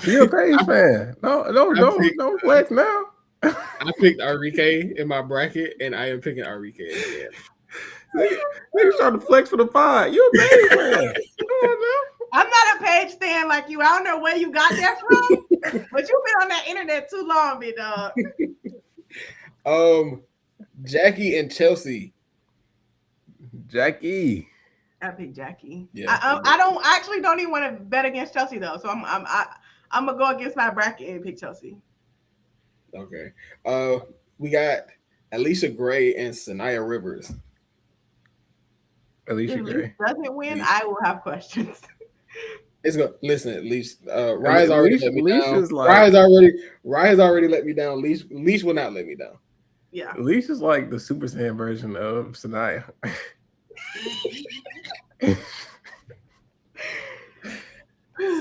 You're a Paige fan. Don't flex now. I picked Arike in my bracket, and I am picking Arike again. Niggas trying to flex for the pod. You're a Paige fan. Come on now. I'm not a Paige fan like you. I don't know where you got that from, but you've been on that internet too long, big dog. Jackie and Chelsea. Jackie. I picked Jackie. Yeah. I actually don't even want to bet against Chelsea though, so I'm gonna go against my bracket and pick Chelsea. Okay. We got Alicia Gray and Sanaya Rivers. Alicia Gray doesn't win, I will have questions. It's gonna listen. At least Raya's already let me down. Like, Raya's already let me down. Leash will not let me down. Yeah. Alicia's like the Super Saiyan version of Sanaya.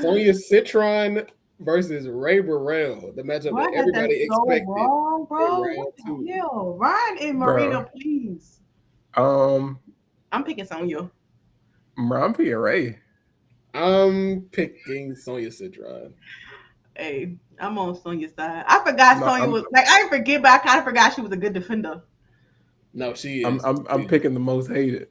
Sonia Citron versus Ray Burrell. The matchup that everybody expected. Wrong, bro. What the hell? Ryan and Marina, please. I'm picking Sonia. I'm picking Ray. I'm picking Sonia Citron. Hey, I'm on Sonia's side. I forgot Sonia was like, I didn't forget, but I kind of forgot she was a good defender. No, she is. I'm picking the most hated.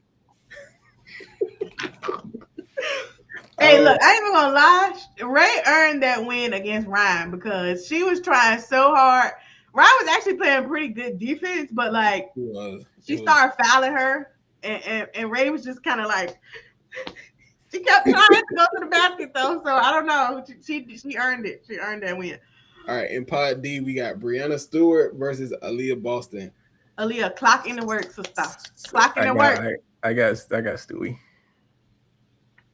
Hey, look, I ain't even gonna lie. Ray earned that win against Ryan because she was trying so hard. Ryan was actually playing pretty good defense, but like she started fouling her, and Ray was just kind of like she kept trying to go to the basket though. So I don't know. She earned it. She earned that win. All right, in Pod D, we got Brianna Stewart versus Aaliyah Boston. Aaliyah, clock in the work, sister. Clock in the work. I got Stewie.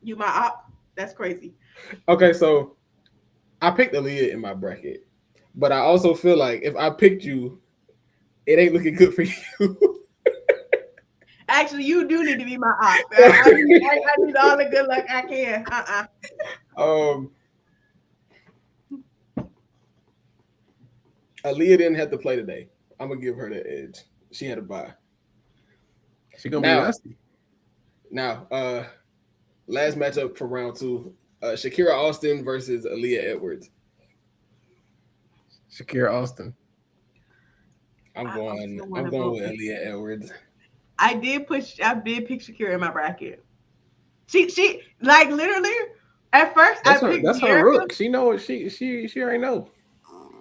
You my op. That's crazy. Okay, so I picked Aaliyah in my bracket, but I also feel like if I picked you, it ain't looking good for you. Actually, you do need to be my op. I need all the good luck I can. Aaliyah didn't have to play today. I'm gonna give her the edge. She had a bye. She gonna be nasty. Now, last matchup for round 2, Shakira Austin versus Aaliyah Edwards. Shakira Austin. I'm going with Aaliyah Edwards. I did pick Shakira in my bracket. She like literally at first that's her rook. She know what she already know.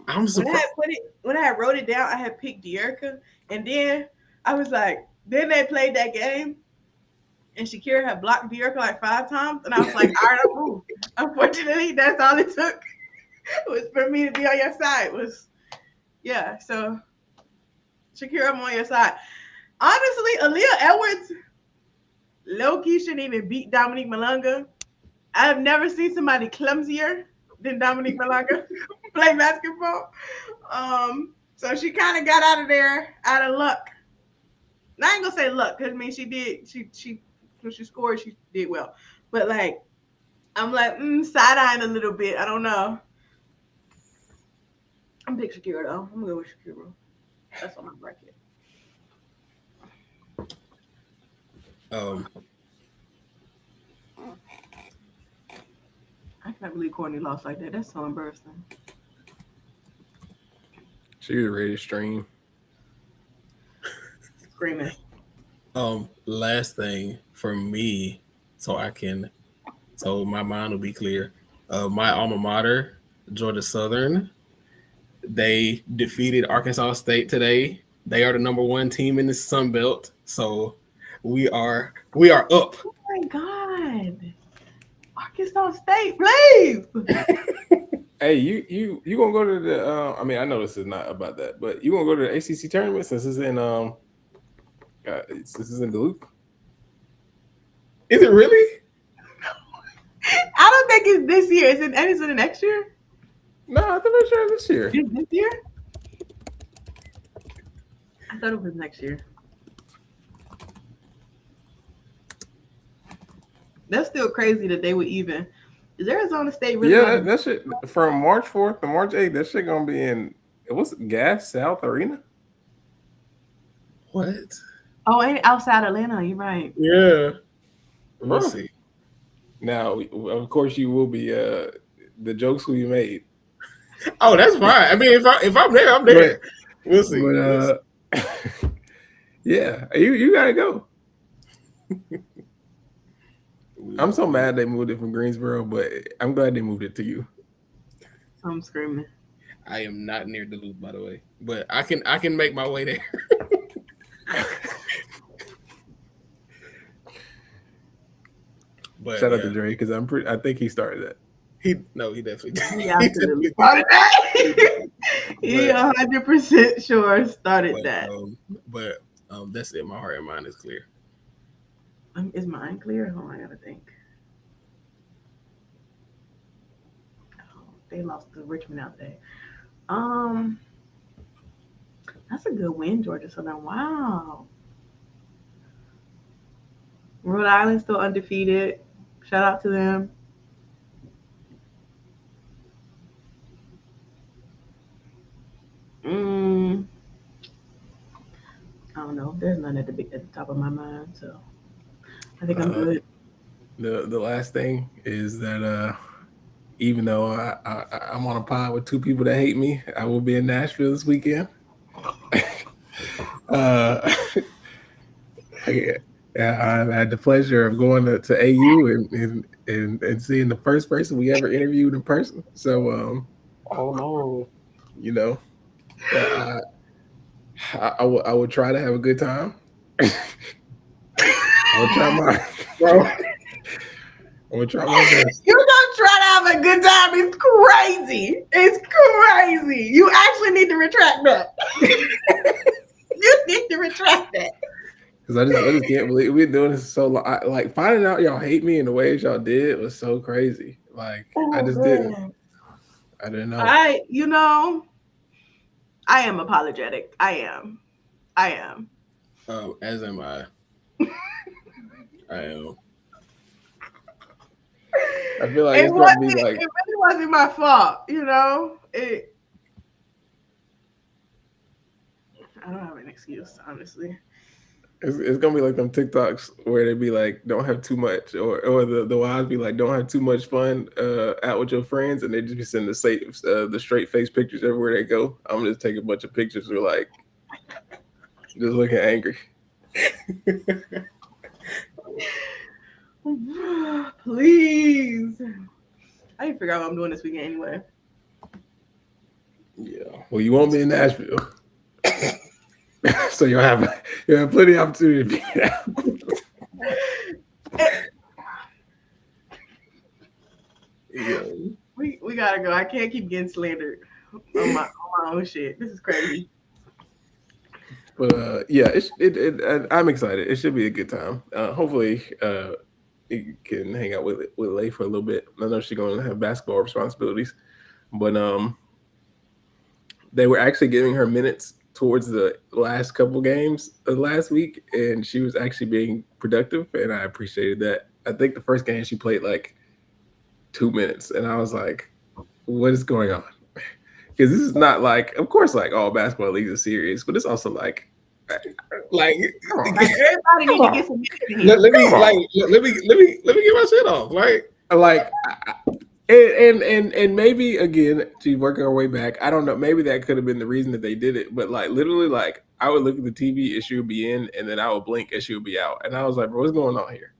I'm surprised. When I wrote it down, I had picked De'Erica, and then I was like, then they played that game, and Shakira had blocked De'Erica like 5 times, and I was like, all right, I'll move. Unfortunately, that's all it took. Was for me to be on your side. So Shakira, I'm on your side. Honestly, Aaliyah Edwards low-key shouldn't even beat Dominique Malunga. I have never seen somebody clumsier than Dominique Malunga play basketball. So she kind of got out of there out of luck. And I ain't gonna say luck, because I mean when she scored, she did well. But like, I'm like side-eyeing a little bit. I don't know. I'm big Shakira though. I'm gonna go with Shakira. That's on my bracket. I can't believe Courtney lost like that. That's so embarrassing. She was ready to stream. Screaming. Last thing for me, so my mind will be clear. My alma mater, Georgia Southern, they defeated Arkansas State today. They are the number 1 team in the Sun Belt. So we are up. Oh my God. Arkansas State, please. Hey, you gonna go to the? I mean, I know this is not about that, but you gonna go to the ACC tournament since it's in since it's in Duluth? Is it really? I don't think it's this year. Is it the next year? No, I think it's sure this year. Is this year? I thought it was next year. That's still crazy that they would even. Is Arizona State really? Yeah, that shit from March 4th to March 8th. That shit gonna be in what's it, Gas South Arena? What? Oh, ain't it outside Atlanta? You're right. Yeah. Bro. We'll see. Now, of course, you will be. The jokes will be made. Oh, that's fine. I mean, if I'm there, I'm there. We'll see. But yeah, you gotta go. I'm so mad they moved it from Greensboro, but I'm glad they moved it to you. I'm screaming. I am not near Duluth, by the way, but I can make my way there. But shout out to Dre because I think he started that. He definitely did. He absolutely started that. He 100% sure started that. But that's it. My heart and mind is clear. Is mine clear? Oh, I gotta think. Oh, they lost to Richmond out there. That's a good win, Georgia Southern. Wow. Rhode Island still undefeated. Shout out to them. I don't know. There's none at the top of my mind, so I think I'm good. The last thing is that even though I'm on a pod with two people that hate me, I will be in Nashville this weekend. I had the pleasure of going to AU and seeing the first person we ever interviewed in person. So, oh no, you know, I would try to have a good time. I would try my bro. I would try my best. You don't try to have a good time. It's crazy. It's crazy. You actually need to retract that. You need to retract that. Because I just can't believe we've been doing this so long. Like finding out y'all hate me in the ways y'all did was so crazy. Like I just didn't. I didn't know. I am apologetic. I am. As am I. I am. I feel like it's gonna be like it really wasn't my fault, I don't have an excuse, honestly. It's gonna be like them TikToks where they be like, "Don't have too much," or the wives be like, "Don't have too much fun out with your friends," and they just be sending the straight face pictures everywhere they go. I'm just taking a bunch of pictures where like just looking angry. Please. I didn't figure out what I'm doing this weekend anyway. Yeah. Well, you won't be in Nashville. So you'll have plenty of opportunity to be there. Yeah. We gotta go. I can't keep getting slandered on my own shit. This is crazy. But yeah, I'm excited. It should be a good time. Hopefully, you can hang out with Leigh for a little bit. I know she's going to have basketball responsibilities, but they were actually giving her minutes towards the last couple games of last week, and she was actually being productive, and I appreciated that. I think the first game she played like 2 minutes, and I was like, what is going on? Because this is not like, of course, like all basketball leagues are serious, but it's also like everybody need to get some minutes in here. Let me get my shit off. And maybe again, she's working her way back. I don't know. Maybe that could have been the reason that they did it. But like literally, like I would look at the TV and she would be in, and then I would blink and she would be out. And I was like, bro, what's going on here?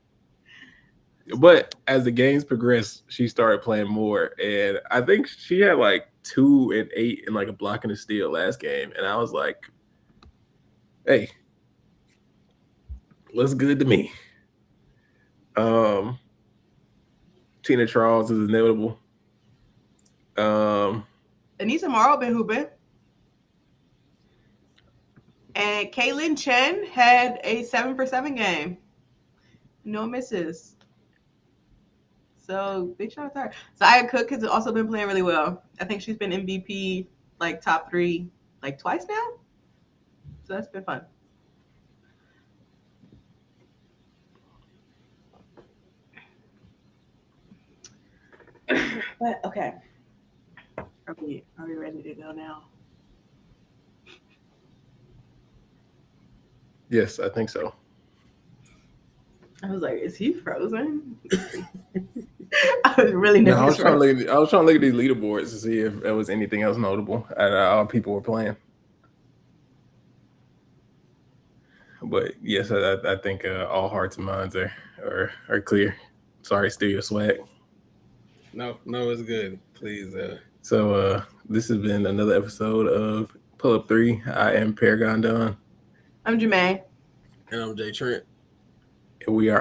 But as the games progressed, she started playing more, and I think she had like 2 and 8 and like a block and a steal last game. And I was like, hey, looks good to me. Tina Charles is inevitable. Anissa Morrow been hooping. And Kaylin Chen had a 7 for 7 game. No misses. So big shout out to her. Zaya Cook has also been playing really well. I think she's been MVP, like top 3, like twice now. So that's been fun. But okay. Are we ready to go now? Yes, I think so. I was like, is he frozen? I was really nervous. No, I was trying to look at these leaderboards to see if there was anything else notable at all people were playing. But yes, I think all hearts and minds are clear. Sorry, Studio Swag. No, it's good. Please. So this has been another episode of Pull Up 3. I am Paragon Don. I'm Jermaine. And I'm Jay Trent. And we are